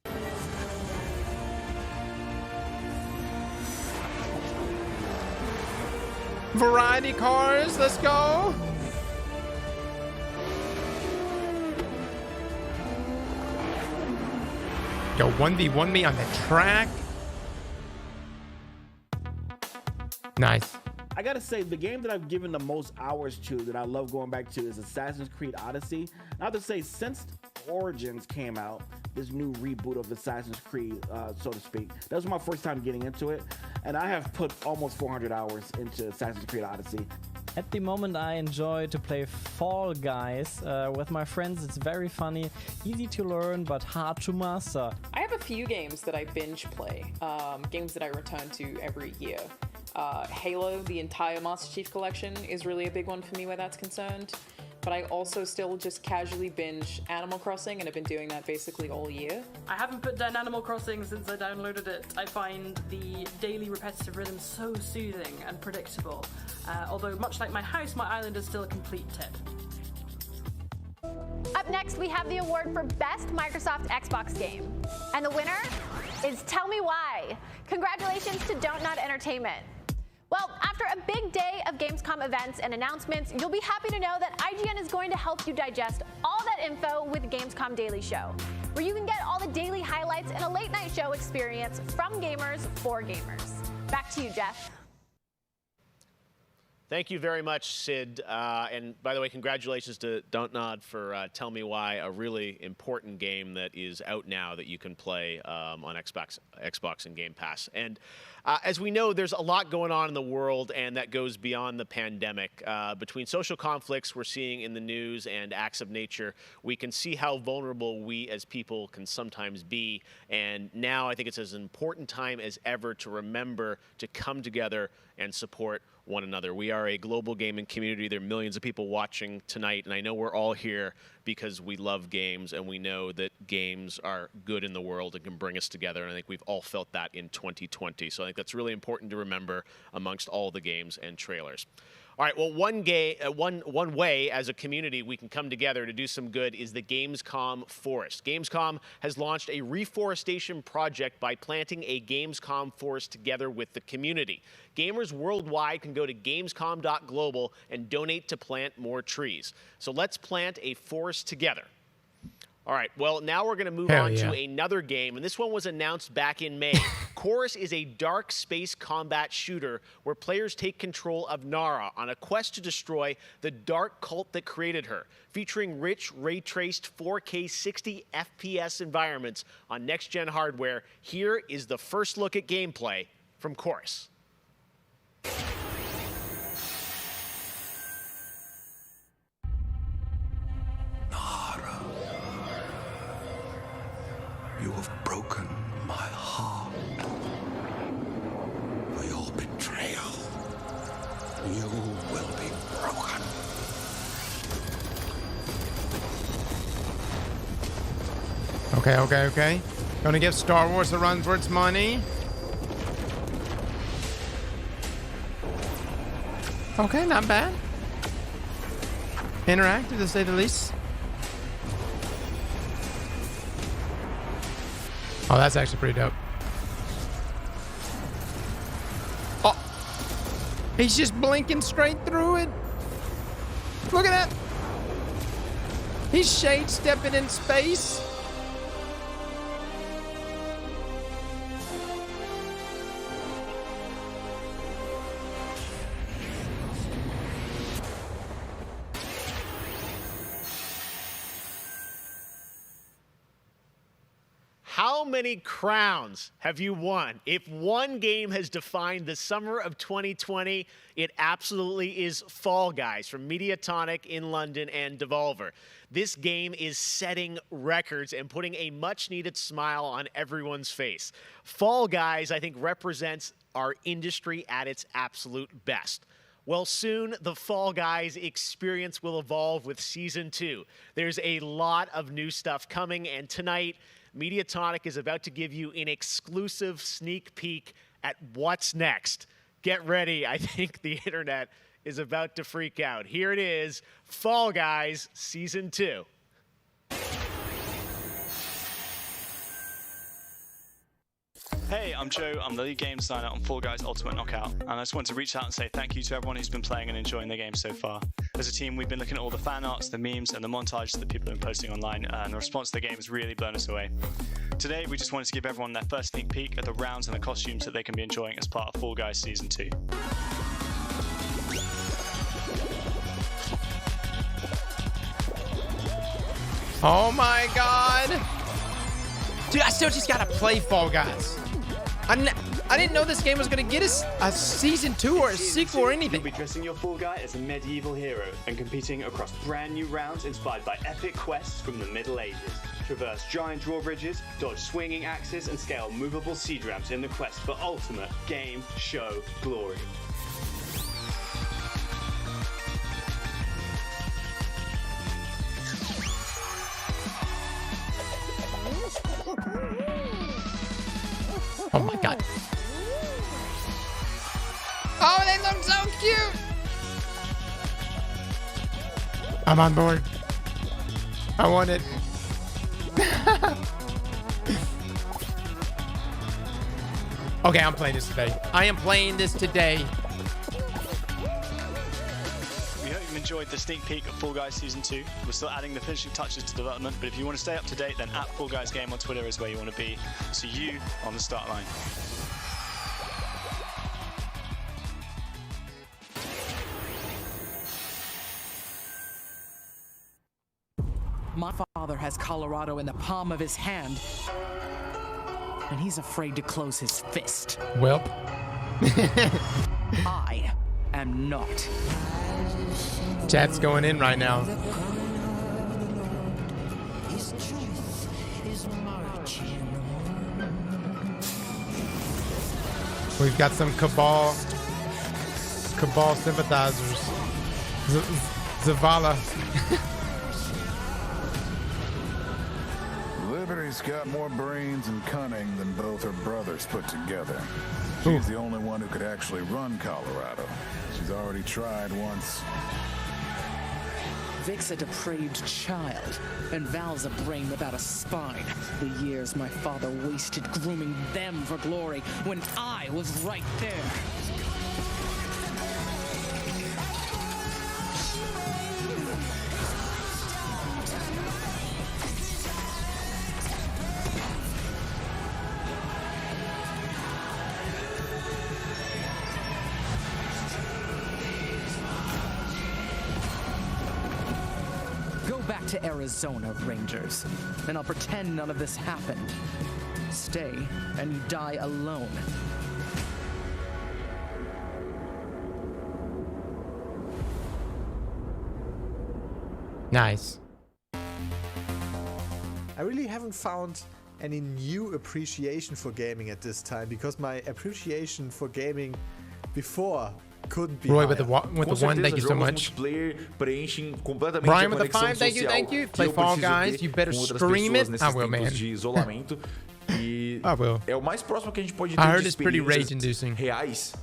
Variety cars, let's go. Yo, 1v1 me on the track. Nice. I gotta say, the game that I've given the most hours to, that I love going back to, is Assassin's Creed Odyssey. And I have to say, since Origins came out, this new reboot of Assassin's Creed, so to speak, that was my first time getting into it. and I have put almost 400 hours into Assassin's Creed Odyssey. At the moment, I enjoy to play Fall Guys with my friends. It's very funny, easy to learn, but hard to master. I have a few games that I binge play, games that I return to every year. Halo, the entire Master Chief Collection, is really a big one for me where that's concerned. But I also still just casually binge Animal Crossing, and I've been doing that basically all year. I haven't put down Animal Crossing since I downloaded it. I find the daily repetitive rhythm so soothing and predictable. Although much like my house, my island is still a complete tip. Up next, we have the award for Best Microsoft Xbox Game. And the winner is Tell Me Why. Congratulations to Don't Nod Entertainment. Well, after a big day of Gamescom events and announcements, you'll be happy to know that IGN is going to help you digest all that info with Gamescom Daily Show, where you can get all the daily highlights and a late-night show experience from gamers for gamers. Back to you, Jeff. Thank you very much, Sid. And by the way, congratulations to Don't Nod for Tell Me Why, a really important game that is out now that you can play on Xbox and Game Pass. And as we know, there's a lot going on in the world, and that goes beyond the pandemic. Between social conflicts we're seeing in the news and acts of nature, we can see how vulnerable we as people can sometimes be. And now I think it's as important time as ever to remember to come together and support one another. We are a global gaming community. There are millions of people watching tonight, and I know we're all here because we love games, and we know that games are good in the world and can bring us together, and I think we've all felt that in 2020. So I think that's really important to remember amongst all the games and trailers. All right, well, one way as a community we can come together to do some good is the Gamescom Forest. Gamescom has launched a reforestation project by planting a Gamescom forest together with the community. Gamers worldwide can go to gamescom.global and donate to plant more trees. So let's plant a forest together. All right, well, now we're going to move on to another game, and this one was announced back in May. Chorus is a dark space combat shooter where players take control of Nara on a quest to destroy the dark cult that created her, featuring rich, ray-traced 4K 60 FPS environments on next-gen hardware. Here is the first look at gameplay from Chorus. You have broken my heart. For your betrayal, you will be broken. Okay. Gonna give Star Wars a run for its money. Okay, not bad. Interactive, to say the least. Oh, that's actually pretty dope. Oh, he's just blinking straight through it. Look at that. He's shade stepping in space. How many crowns have you won? If one game has defined the summer of 2020, it absolutely is Fall Guys from Mediatonic in London and Devolver. This game is setting records and putting a much-needed smile on everyone's face. Fall Guys, I think, represents our industry at its absolute best. Well, soon the Fall Guys experience will evolve with Season 2. There's a lot of new stuff coming, and tonight, Mediatonic is about to give you an exclusive sneak peek at what's next. Get ready. I think the internet is about to freak out. Here it is, Fall Guys Season 2. Hey, I'm Joe. I'm the lead game designer on Fall Guys Ultimate Knockout, and I just want to reach out and say thank you to everyone who's been playing and enjoying the game so far. As a team, we've been looking at all the fan arts, the memes, and the montages that people have been posting online, and the response to the game has really blown us away. Today, we just wanted to give everyone their first sneak peek at the rounds and the costumes that they can be enjoying as part of Fall Guys Season 2. Oh my god. Dude, I still just gotta play Fall Guys. I didn't know this game was gonna get a season 2 or a sequel or anything. You'll be dressing your Fall Guy as a medieval hero and competing across brand new rounds inspired by epic quests from the Middle Ages. Traverse giant drawbridges, dodge swinging axes, and scale movable siege ramps in the quest for ultimate game show glory. Oh my god. Oh, they look so cute. I'm on board. I want it. Okay, I'm playing this today. I am playing this today. We hope you enjoyed the sneak peek of Fall Guys Season 2. We're still adding the finishing touches to development, but if you want to stay up to date, then at Fall Guys Game on Twitter is where you want to be. We'll see you on the start line. My father has Colorado in the palm of his hand, and he's afraid to close his fist. Welp. I am not. Chat's going in right now. We've got some Cabal sympathizers. Zavala. Liberty's got more brains and cunning than both her brothers put together. She's the only one who could actually run Colorado. She's already tried once. Vic's a depraved child, and Val's a brain without a spine. The years my father wasted grooming them for glory when I was right there. Back to Arizona, Rangers, and I'll pretend none of this happened. Stay, and you die alone. Nice. I really haven't found any new appreciation for gaming at this time, because my appreciation for gaming before couldn't be Roy higher. with the one, thank you so much. Preenchem completamente Brian a with the conexão 5, thank you, social thank you. que Play eu Fall preciso Guys, ter you better com outras stream pessoas it. nesses I will, tempos man. de isolamento. E I will. é o mais próximo que a gente pode I ter heard de it's pretty experiências rage-inducing. reais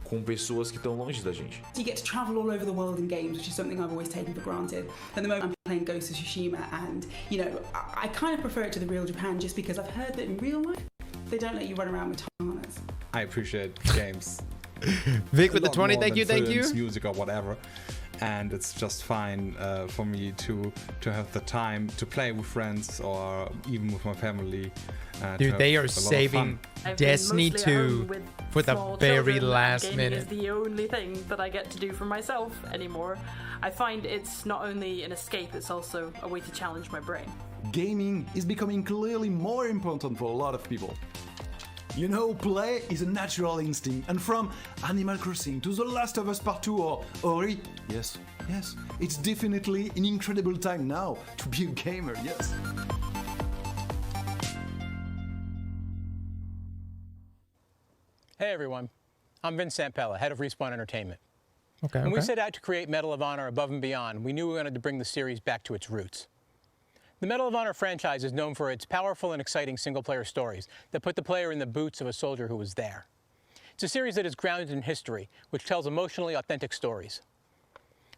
com pessoas que estão longe da gente. You get to travel all over the world in games, which is something I've always taken for granted. At the moment I'm playing Ghost of Tsushima, and you know, I kind of prefer it to the real Japan just because I've heard that in real life they don't let you run around with katanas. I appreciate games. Vic with the 20, thank you, thank you. Music or whatever, and it's just fine for me to have the time to play with friends or even with my family. Dude, they are saving Destiny 2 for the very last minute. Gaming is the only thing that I get to do for myself anymore. I find it's not only an escape, it's also a way to challenge my brain. Gaming is becoming clearly more important for a lot of people. You know, play is a natural instinct, and from Animal Crossing to The Last of Us Part 2 or Ori, yes, it's definitely an incredible time now to be a gamer, yes. Hey everyone, I'm Vince Sampella, head of Respawn Entertainment. Okay, When we set out to create Medal of Honor Above and Beyond, we knew we wanted to bring the series back to its roots. The Medal of Honor franchise is known for its powerful and exciting single-player stories that put the player in the boots of a soldier who was there. It's a series that is grounded in history, which tells emotionally authentic stories.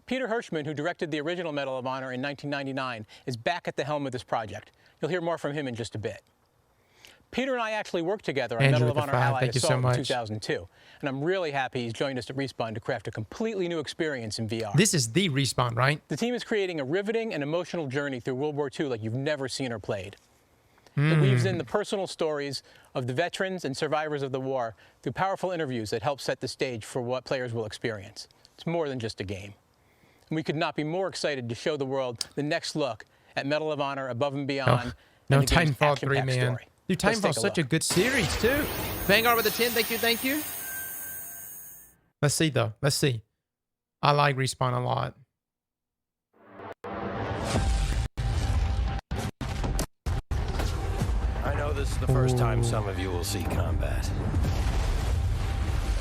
Peter Hirschman, who directed the original Medal of Honor in 1999, is back at the helm of this project. You'll hear more from him in just a bit. Peter and I actually worked together on Andrew Medal of with the Honor 5, Allied thank you so Assault in much. 2002, and I'm really happy he's joined us at Respawn to craft a completely new experience in VR. This is the Respawn, right? The team is creating a riveting and emotional journey through World War II like you've never seen or played. It weaves in the personal stories of the veterans and survivors of the war through powerful interviews that help set the stage for what players will experience. It's more than just a game. And we could not be more excited to show the world the next look at Medal of Honor Above and Beyond. No, and the game's Titanfall 3, action-packed man. story. Dude, Let's take Titanfall's a such a look. good series, too. Vanguard with the 10. Thank you, thank you. Let's see, though. Let's see. I like Respawn a lot. I know this is the first time some of you will see combat.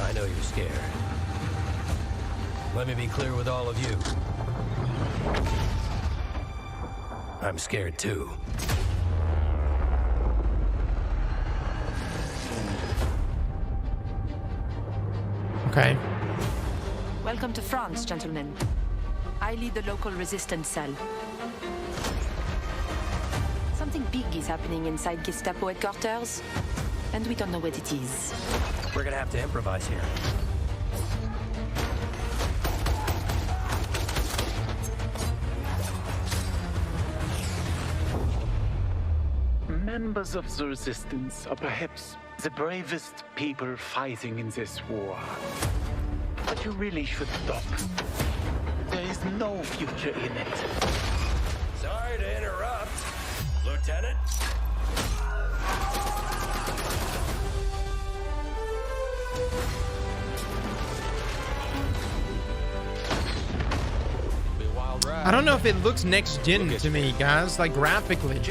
I know you're scared. Let me be clear with all of you. I'm scared too. Okay. Welcome to France, gentlemen. I lead the local resistance cell. Something big is happening inside Gestapo headquarters, and we don't know what it is. We're gonna have to improvise here. Members of the resistance are perhaps the bravest people fighting in this war. But you really should stop. There is no future in it. Sorry to interrupt, Lieutenant. I don't know if it looks next gen to me, guys, like graphically.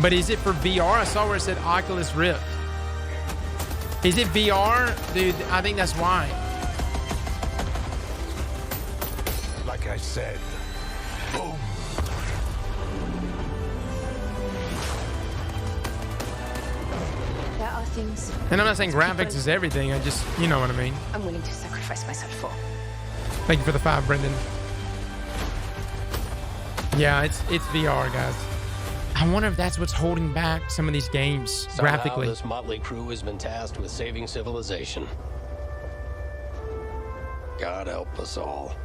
But is it for VR? I saw where it said Oculus Rift. Is it VR? Dude, I think that's why. Like I said, boom. There are things. And I'm not saying graphics is everything. I just, you know what I mean. I'm willing to sacrifice myself for. Thank you for the 5, Brendan. Yeah, it's VR, guys. I wonder if that's what's holding back some of these games graphically. Somehow this motley crew has been tasked with saving civilization. God help us all.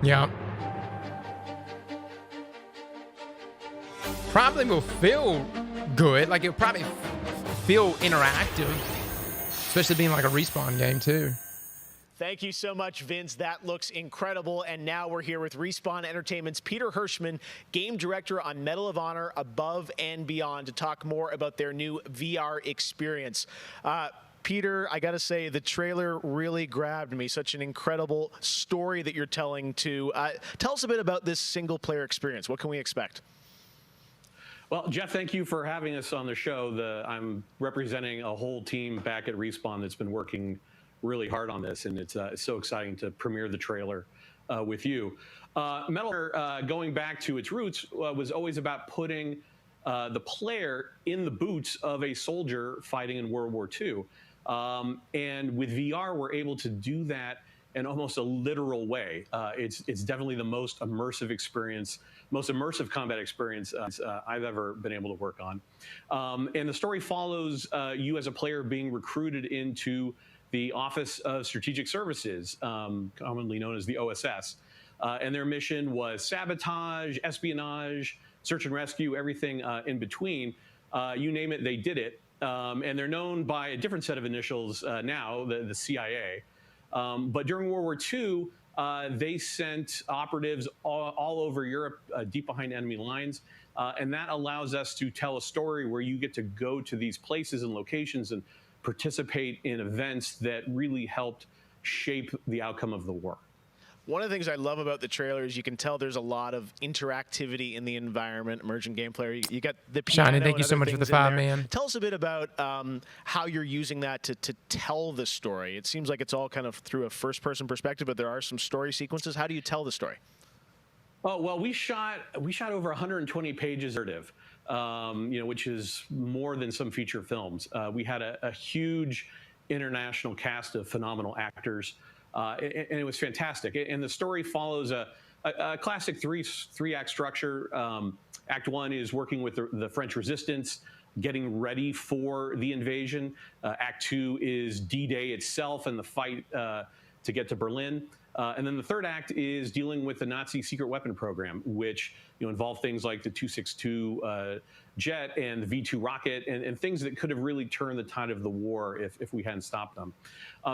Yeah. Probably will feel good. Like it'll probably feel interactive, especially being like a Respawn game too. Thank you so much, Vince. That looks incredible. And now we're here with Respawn Entertainment's Peter Hirschman, game director on Medal of Honor Above and Beyond, to talk more about their new VR experience. Peter, I got to say, the trailer really grabbed me. Such an incredible story that you're telling to. Tell us a bit about this single-player experience. What can we expect? Well, Jeff, thank you for having us on the show. I'm representing a whole team back at Respawn that's been working really hard on this, and it's so exciting to premiere the trailer with you. Medal of Honor, going back to its roots, was always about putting the player in the boots of a soldier fighting in World War II. And with VR, we're able to do that in almost a literal way. It's definitely the most immersive experience, most immersive combat experience I've ever been able to work on. And the story follows you as a player being recruited into the Office of Strategic Services, commonly known as the OSS. And their mission was sabotage, espionage, search and rescue, everything in between. You name it, they did it. And they're known by a different set of initials now, the CIA. But during World War II, they sent operatives all over Europe, deep behind enemy lines. And that allows us to tell a story where you get to go to these places and locations and participate in events that really helped shape the outcome of the war. One of the things I love about the trailer is you can tell there's a lot of interactivity in the environment, emergent gameplay. You got the piano. Shiny, thank you so much for the 5, man. Tell us a bit about how you're using that to tell the story. It seems like it's all kind of through a first-person perspective, but there are some story sequences. How do you tell the story? Oh, well, we shot over 120 pages of narrative, which is more than some feature films. We had a huge international cast of phenomenal actors, and it was fantastic. And the story follows a classic three-act structure. Act 1 is working with the French resistance, getting ready for the invasion. Act 2 is D-Day itself and the fight to get to Berlin. And then the third act is dealing with the Nazi secret weapon program, which involved things like the 262 jet and the V2 rocket and things that could have really turned the tide of the war if we hadn't stopped them.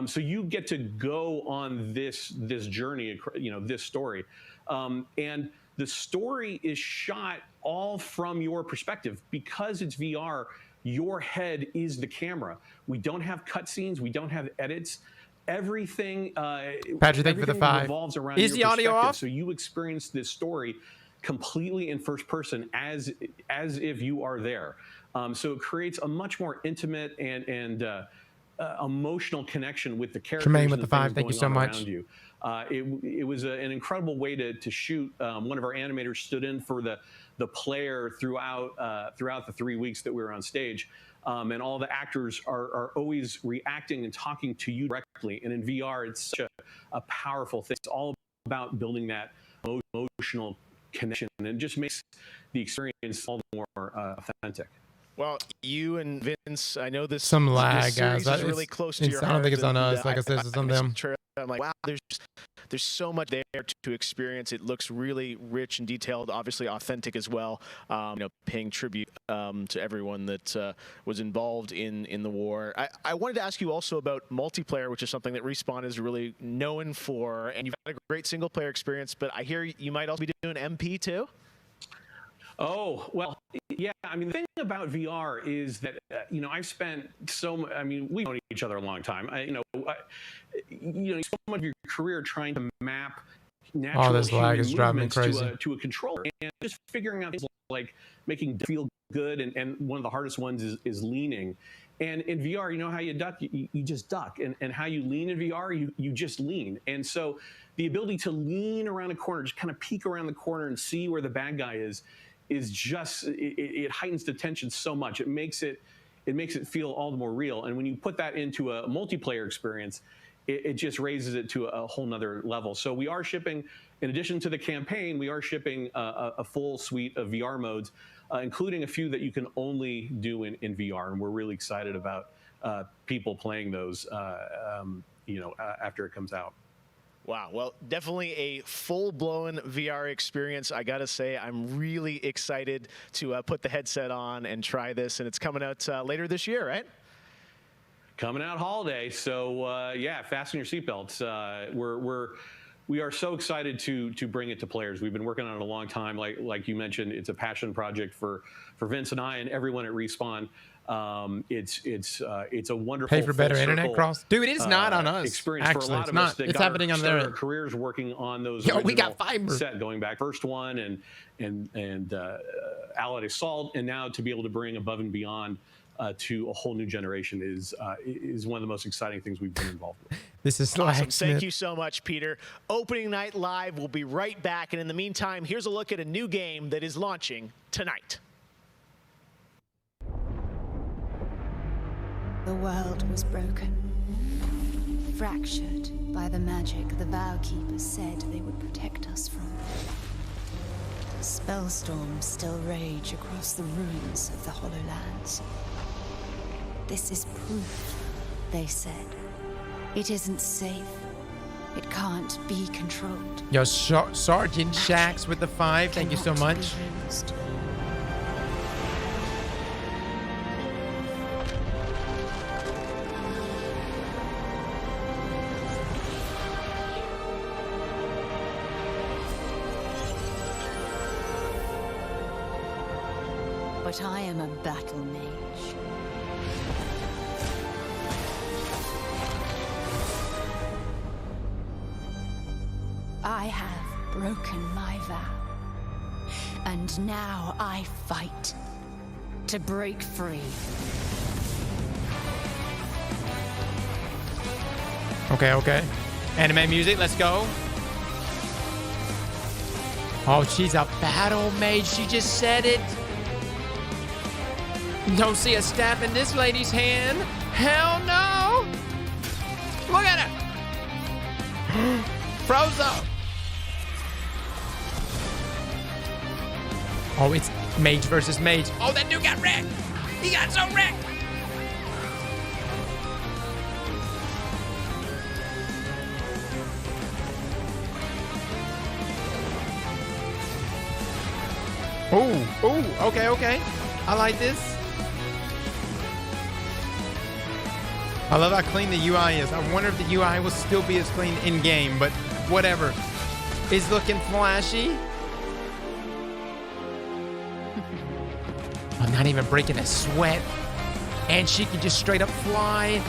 So you get to go on this journey, this story. And the story is shot all from your perspective. Because it's VR, your head is the camera. We don't have cutscenes. We don't have edits. Everything, Patrick, thank you for the 5. revolves around Is your the audio perspective. off? So you experience this story completely in first person as if you are there. So it creates a much more intimate and emotional connection with the characters. Jermaine with and the things 5. Thank you going so on much. around you. It was an incredible way to shoot. One of our animators stood in for the player throughout the 3 weeks that we were on stage. And all the actors are always reacting and talking to you directly. And in VR, it's such a powerful thing. It's all about building that emotional connection, and it just makes the experience all the more authentic. Well, you and Vince, I know this. Some lag, this series guys. is really close to your heart. I don't think it's on us. Like I said, it's on them. I'm like, wow, there's so much there to experience. It looks really rich and detailed, obviously authentic as well. Paying tribute to everyone that was involved in the war. I wanted to ask you also about multiplayer, which is something that Respawn is really known for, and you've had a great single player experience. But I hear you might also be doing MP too. Oh, well, yeah. I mean, the thing about VR is that, I've spent we've known each other a long time. So much of your career trying to map natural this lag human is driving me movements crazy. to a controller, and just figuring out things like making it feel good. And one of the hardest ones is leaning. And in VR, you know how you duck? You just duck. And how you lean in VR, you just lean. And so the ability to lean around a corner, just kind of peek around the corner and see where the bad guy is just, it heightens the tension so much. It makes it feel all the more real. And when you put that into a multiplayer experience, it just raises it to a whole nother level. So we are shipping, in addition to the campaign, we are shipping a full suite of VR modes, including a few that you can only do in VR. And we're really excited about people playing those, after it comes out. Wow. Well, definitely a full-blown VR experience. I got to say, I'm really excited to put the headset on and try this. And it's coming out later this year, right? Coming out holiday. So, fasten your seatbelts. We are so excited to bring it to players. We've been working on it a long time. Like you mentioned, it's a passion project for Vince and I and everyone at Respawn. It's a wonderful Pay for better internet cross, dude. It is not on us. Experience actually, for a lot it's of not. us that It's got happening on started their our careers working on those. Yo, we got original fiber set going back first one and Allied Assault, and now to be able to bring Above and Beyond to a whole new generation is one of the most exciting things we've been involved with. This is awesome. Thank you so much, Peter. Opening Night Live will be right back, and in the meantime, here's a look at a new game that is launching tonight. The world was broken, fractured by the magic the Vow Keepers said they would protect us from. Spellstorms still rage across the ruins of the Hollowlands. This is proof, they said. It isn't safe. It can't be controlled. Yo, Sergeant Shax with the 5. Thank you so much. But I am a battle mage. I have broken my vow. And now I fight to break free. Okay. Anime music, let's go. Oh, she's a battle mage. She just said it. Don't see a staff in this lady's hand. Hell no. Look at her. Frozo. Oh, it's mage versus mage. Oh, that dude got wrecked. He got so wrecked. Oh, okay. I like this. I love how clean the UI is. I wonder if the UI will still be as clean in-game, but whatever. It's looking flashy. I'm not even breaking a sweat. And she can just straight up fly.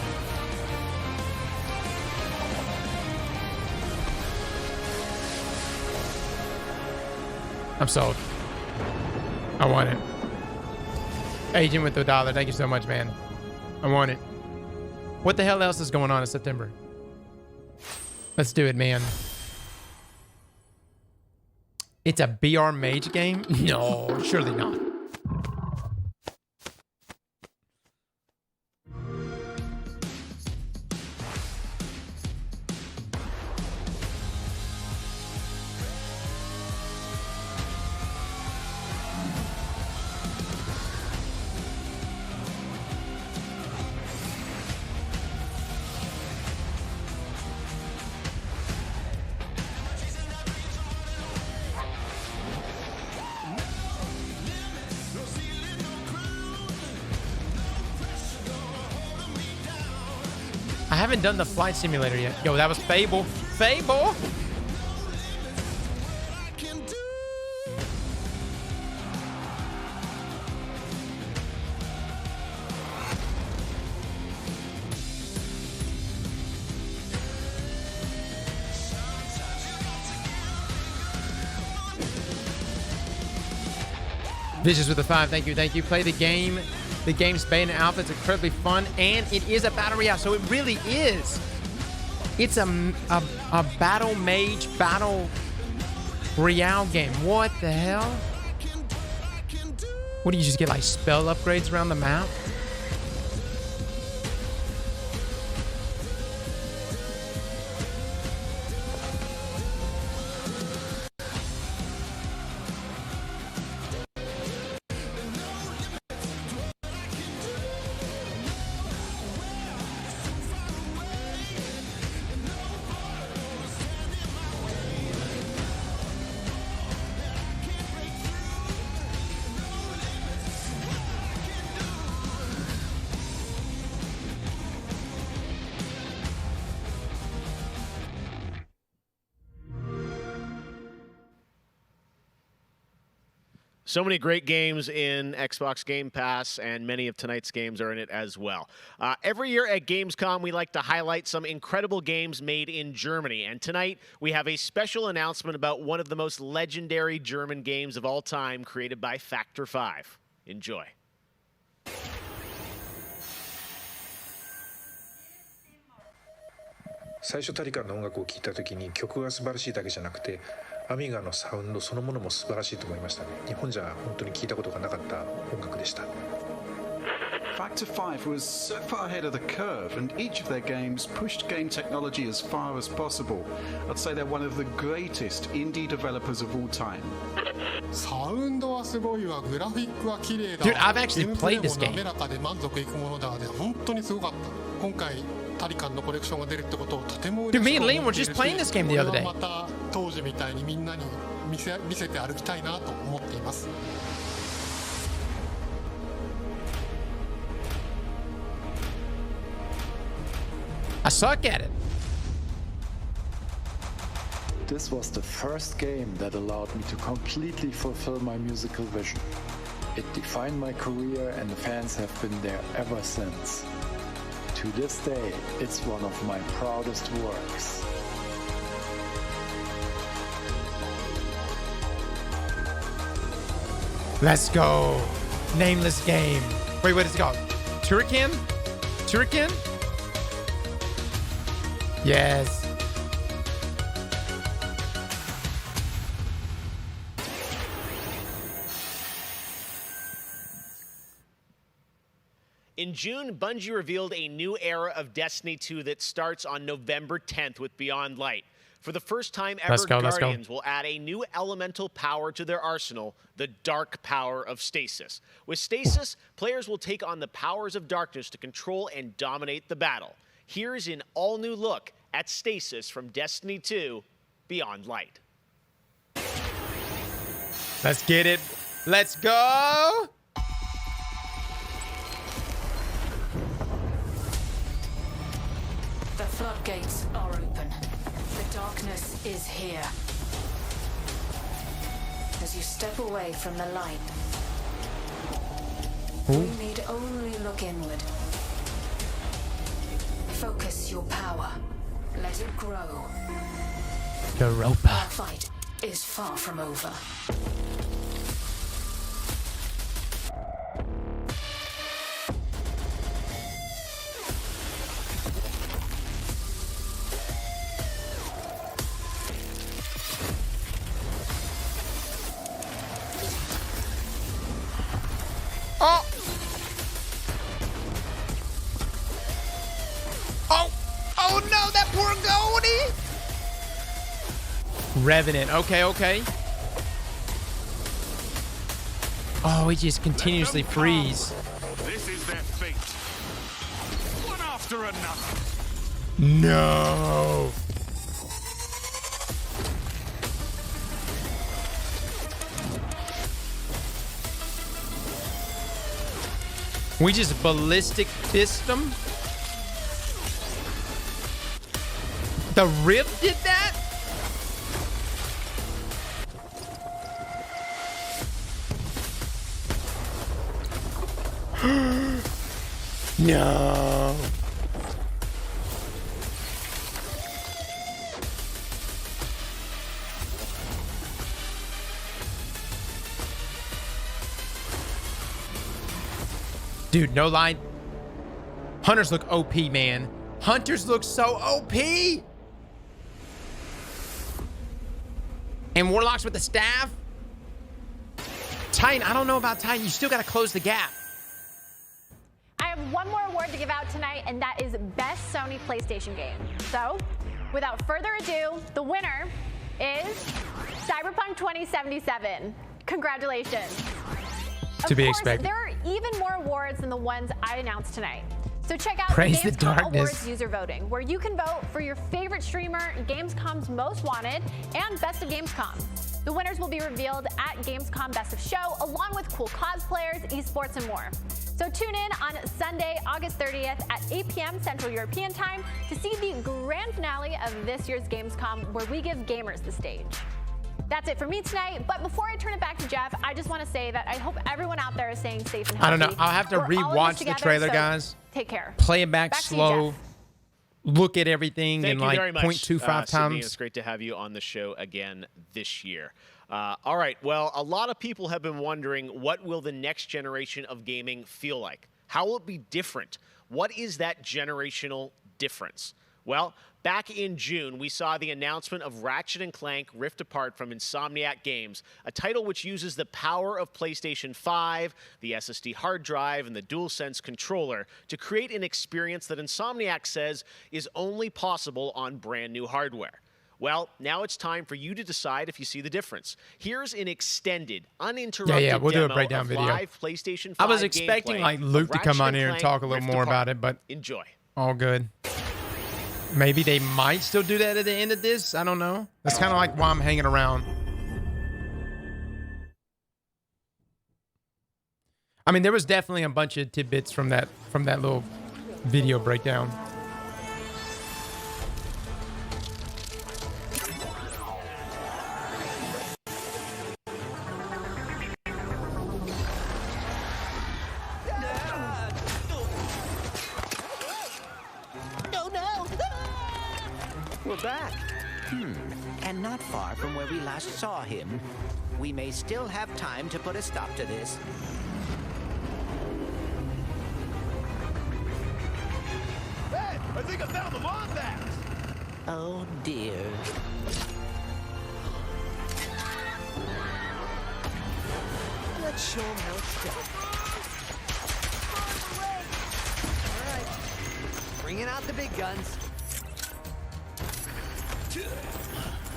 I'm sold. I want it. Agent with the $1. Thank you so much, man. I want it. What the hell else is going on in September? Let's do it, man. It's a BR Mage game? No, surely not. I haven't done the flight simulator yet. Yo, that was Fable. Fable! Vicious with the 5. Thank you, thank you. Play the game. The game's beta alpha is incredibly fun, and it is a battle royale, so it really is. It's a battle mage, battle royale game. What the hell? What do you just get, like spell upgrades around the map? So many great games in Xbox Game Pass, and many of tonight's games are in it as well. Every year at Gamescom, we like to highlight some incredible games made in Germany. And tonight, we have a special announcement about one of the most legendary German games of all time, created by Factor 5. Enjoy. First, タリカンの音楽を聴いた時に曲が素晴らしいだけじゃなくてアミガのサウンドそのものも素晴らしいと思いましたね。日本じゃ本当に聞いたことがなかった音楽でした。Factor 5 was so far ahead of the curve, and each of their games pushed game technology as far as possible. I'd say they're one of the greatest indie developers of all time. サウンドはすごいわ、グラフィックは綺麗だ。Dude, I've actually played this game. 滑らかで満足いくものだで、本当にすごかった。今回タリカンのコレクションが出るってことをとても嬉しく思っているし、 Dude, me and Liam were just playing this game the other day. また当時みたいにみんなに見せて歩きたいなと思っています。I suck at it. This was the first game that allowed me to completely fulfill my musical vision. It defined my career, and the fans have been there ever since. To this day, it's one of my proudest works. Let's go. Nameless game. Wait, what is it called? Turrican? Turrican? Yes. In June, Bungie revealed a new era of Destiny 2 that starts on November 10th with Beyond Light. For the first time ever, Guardians will add a new elemental power to their arsenal, the dark power of Stasis. With Stasis, players will take on the powers of darkness to control and dominate the battle. Here's an all-new look at Stasis from Destiny 2 Beyond Light. Let's get it. Let's go. The floodgates are open. The darkness is here. As you step away from the light, We need only look inward. Focus your power. Let it grow. Europa. Our fight is far from over. Oh! Oh! Oh no, that poor goalie! Revenant. Okay, okay. Oh, he just continuously freeze. This is their fate. One after another. No. We just ballistic fist him. The Rift did that? No. Dude, no line. Hunters look OP, man. Hunters look so OP. And Warlocks with the staff. Titan, I don't know about Titan. You still got to close the gap. I have one more award to give out tonight, and that is Best Sony PlayStation Game. So, without further ado, the winner is Cyberpunk 2077. Congratulations. To be expected. There are even more awards than the ones I announced tonight. So check out Praise the the Gamescom darkness. Awards user voting, where you can vote for your favorite streamer, Gamescom's Most Wanted, and Best of Gamescom. The winners will be revealed at Gamescom Best of Show, along with cool cosplayers, esports, and more. So tune in on Sunday, August 30th at 8 p.m. Central European Time to see the grand finale of this year's Gamescom, where we give gamers the stage. That's it for me tonight, but before I turn it back to Jeff, I just want to say that I hope everyone out there is staying safe and healthy. I don't know. I'll have to We're all in this rewatch the together, trailer, so guys. Take care. Play it back to you, slow. Jeff. Look at everything Thank in you like very much, 0.25 Sydney. times. It's great to have you on the show again this year. All right. Well, a lot of people have been wondering, what will the next generation of gaming feel like? How will it be different? What is that generational difference? Well, back in June, we saw the announcement of Ratchet & Clank Rift Apart from Insomniac Games, a title which uses the power of PlayStation 5, the SSD hard drive, and the DualSense controller to create an experience that Insomniac says is only possible on brand new hardware. Well, now it's time for you to decide if you see the difference. Here's an extended, uninterrupted we'll do a demo breakdown of video. live PlayStation 5 I was expecting gameplay like of Luke to come Ratchet on here and Clank talk a little Rift more Apart. about it, but Enjoy. all good. Maybe they might still do that at the end of this. I don't know. That's kind of like why I'm hanging around. I mean, there was definitely a bunch of tidbits from that little video breakdown. No, no! We're back. And not far from where we last saw him. We may still have time to put a stop to this. Hey, I think I found the Wombat! Oh dear. Let's show him how it's done. All right, bringing out the big guns.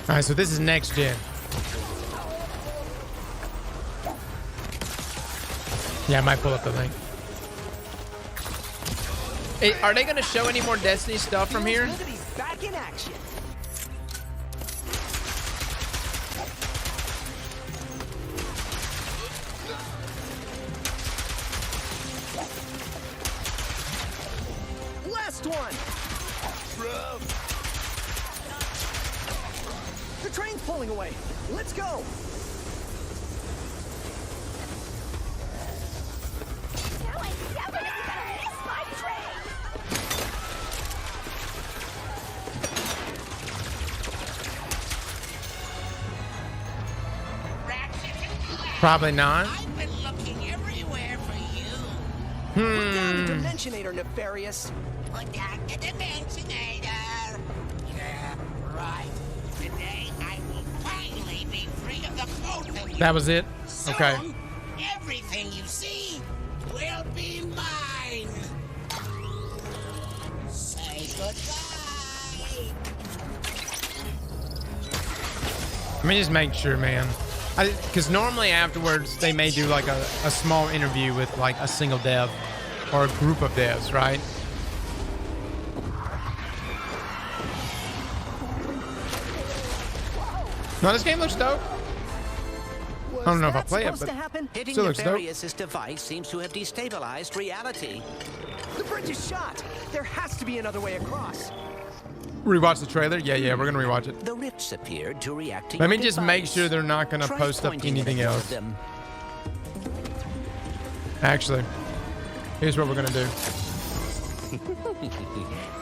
All right, so this is next gen. Yeah, I might pull up the link. Hey, are they going to show any more Destiny stuff from here? Look at these back in action. Last one. The train's pulling away. Let's go. Probably not. I've been looking everywhere for you. Put down the Dimensionator, Nefarious. Put down the Dimensionator. Yeah, right. Today I will finally be free of the both of you. That was it? Okay. Soon, everything you see will be mine. Say goodbye. Let me just make sure, man. Because normally afterwards, they may do like a small interview with like a single dev or a group of devs, right? No, this game looks dope. I don't know if I play it, but Hitting still looks dope. Nefarious's device seems to have destabilized reality. The bridge is shot. There has to be another way across. Rewatch the trailer? Yeah, we're gonna rewatch it. The rifts appeared to react to Let me your just device. make sure they're not gonna Try post up pointing at anything one of else. them. Actually, here's what we're gonna do.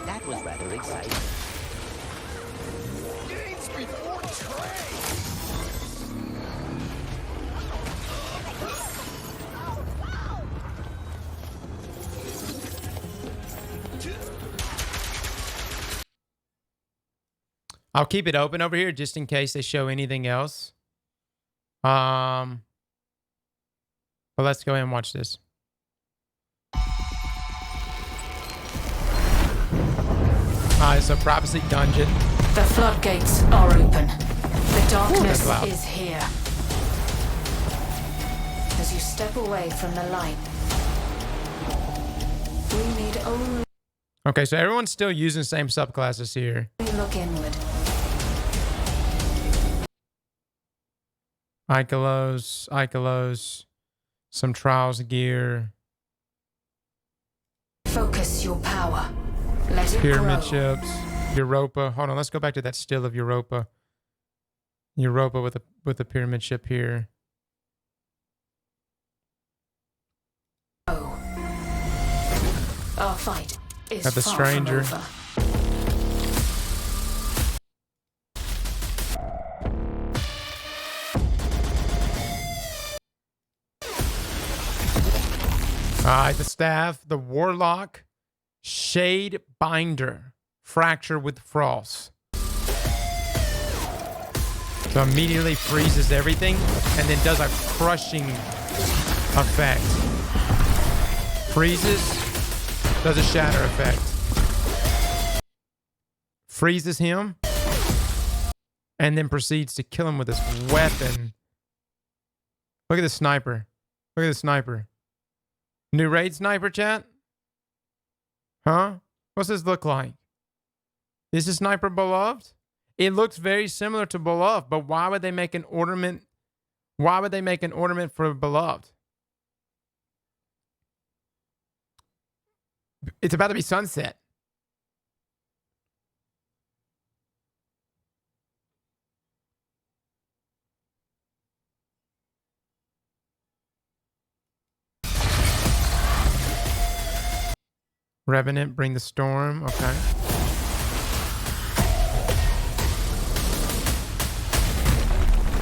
That was rather exciting. Games before Trey. I'll keep it open over here just in case they show anything else. But let's go ahead and watch this. Alright, so Prophecy Dungeon. The floodgates are open. The darkness is here. As you step away from the light, we need only Okay, so everyone's still using the same subclasses here. look inward. Ikelos, some Trials gear, Focus your power. Let it pyramid grow. ships, Europa. Hold on, let's go back to that still of Europa. Europa with a pyramid ship here. Our fight is Got the far from stranger. over. Alright, the staff, the warlock, shade binder, fracture with frost. So immediately freezes everything and then does a crushing effect. Freezes, does a shatter effect. Freezes him and then proceeds to kill him with his weapon. Look at the sniper. Look at the sniper. New raid sniper, chat? Huh? What's this look like? Is this sniper beloved? It looks very similar to beloved, but why would they make an ornament? Why would they make an ornament for beloved? It's about to be sunset. Revenant, bring the storm. Okay.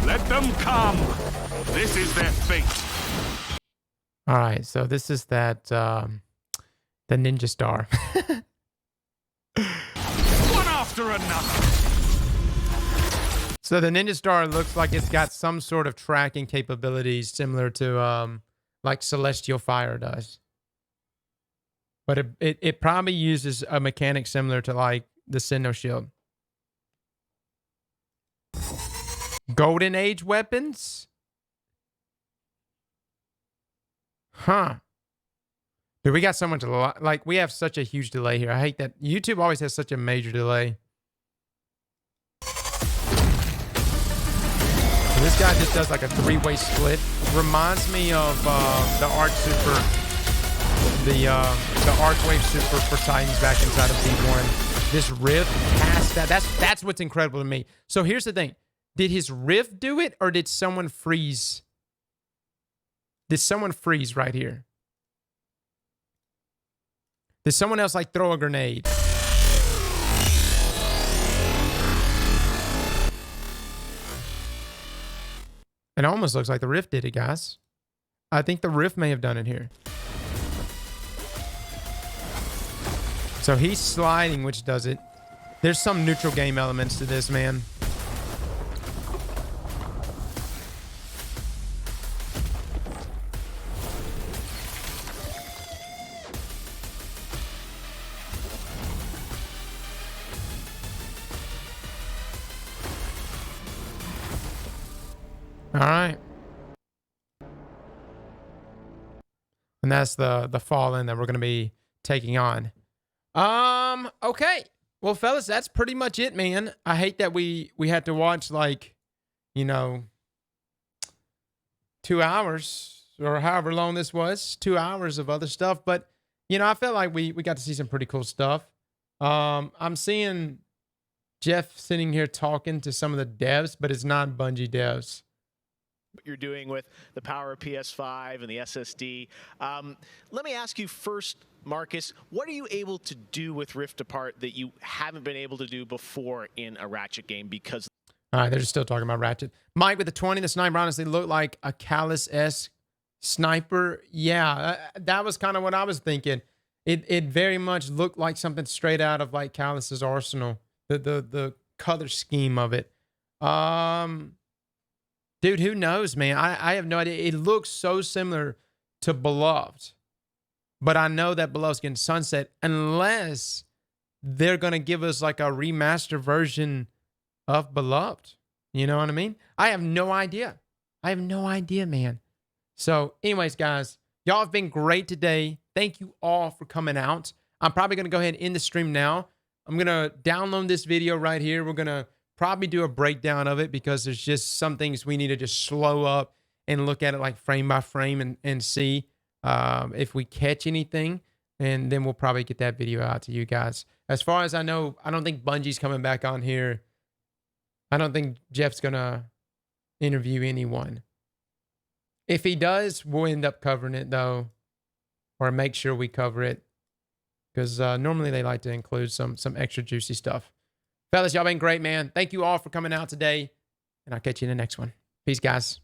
Let them come. This is their fate. All right. So this is that the ninja star. One after another. So the ninja star looks like it's got some sort of tracking capabilities similar to like Celestial Fire does. But it probably uses a mechanic similar to like the Sinnoh Shield. Golden Age weapons? Huh. Dude, we got so much, like, we have such a huge delay here. I hate that. YouTube always has such a major delay. So this guy just does like a three-way split. Reminds me of the Arc Super, the Arcwave Super for Titans back inside of D1. This rift past that. That's what's incredible to me. So here's the thing. Did his rift do it, or did someone freeze? Did someone freeze right here? Did someone else like throw a grenade? It almost looks like the Rift did it, guys. I think the Rift may have done it here. So he's sliding, which does it. There's some neutral game elements to this, man. All right. And that's the Fallen that we're going to be taking on. Okay. Well, fellas, that's pretty much it, man. I hate that we had to watch, like, you know, 2 hours or however long this was, 2 hours of other stuff. But, you know, I felt like we got to see some pretty cool stuff. I'm seeing Jeff sitting here talking to some of the devs, but it's not Bungie devs. What you're doing with the power of PS5 and the SSD. Let me ask you first, Marcus, what are you able to do with Rift Apart that you haven't been able to do before in a Ratchet game? Because all right, they're just still talking about Ratchet. Mike with the 20, the sniper honestly looked like a Callus-esque sniper. Yeah, that was kind of what I was thinking. It very much looked like something straight out of like Callus's arsenal. The color scheme of it. Dude, who knows, man? I have no idea. It looks so similar to Beloved. But I know that Beloved's getting sunset unless they're going to give us like a remaster version of Beloved. You know what I mean? I have no idea. I have no idea, man. So anyways, guys, y'all have been great today. Thank you all for coming out. I'm probably going to go ahead and end the stream now. I'm going to download this video right here. We're going to probably do a breakdown of it because there's just some things we need to just slow up and look at it like frame by frame and see if we catch anything. And then we'll probably get that video out to you guys. As far as I know, I don't think Bungie's coming back on here. I don't think Jeff's going to interview anyone. If he does, we'll end up covering it though, or make sure we cover it because normally they like to include some extra juicy stuff. Fellas, y'all been great, man. Thank you all for coming out today, and I'll catch you in the next one. Peace, guys.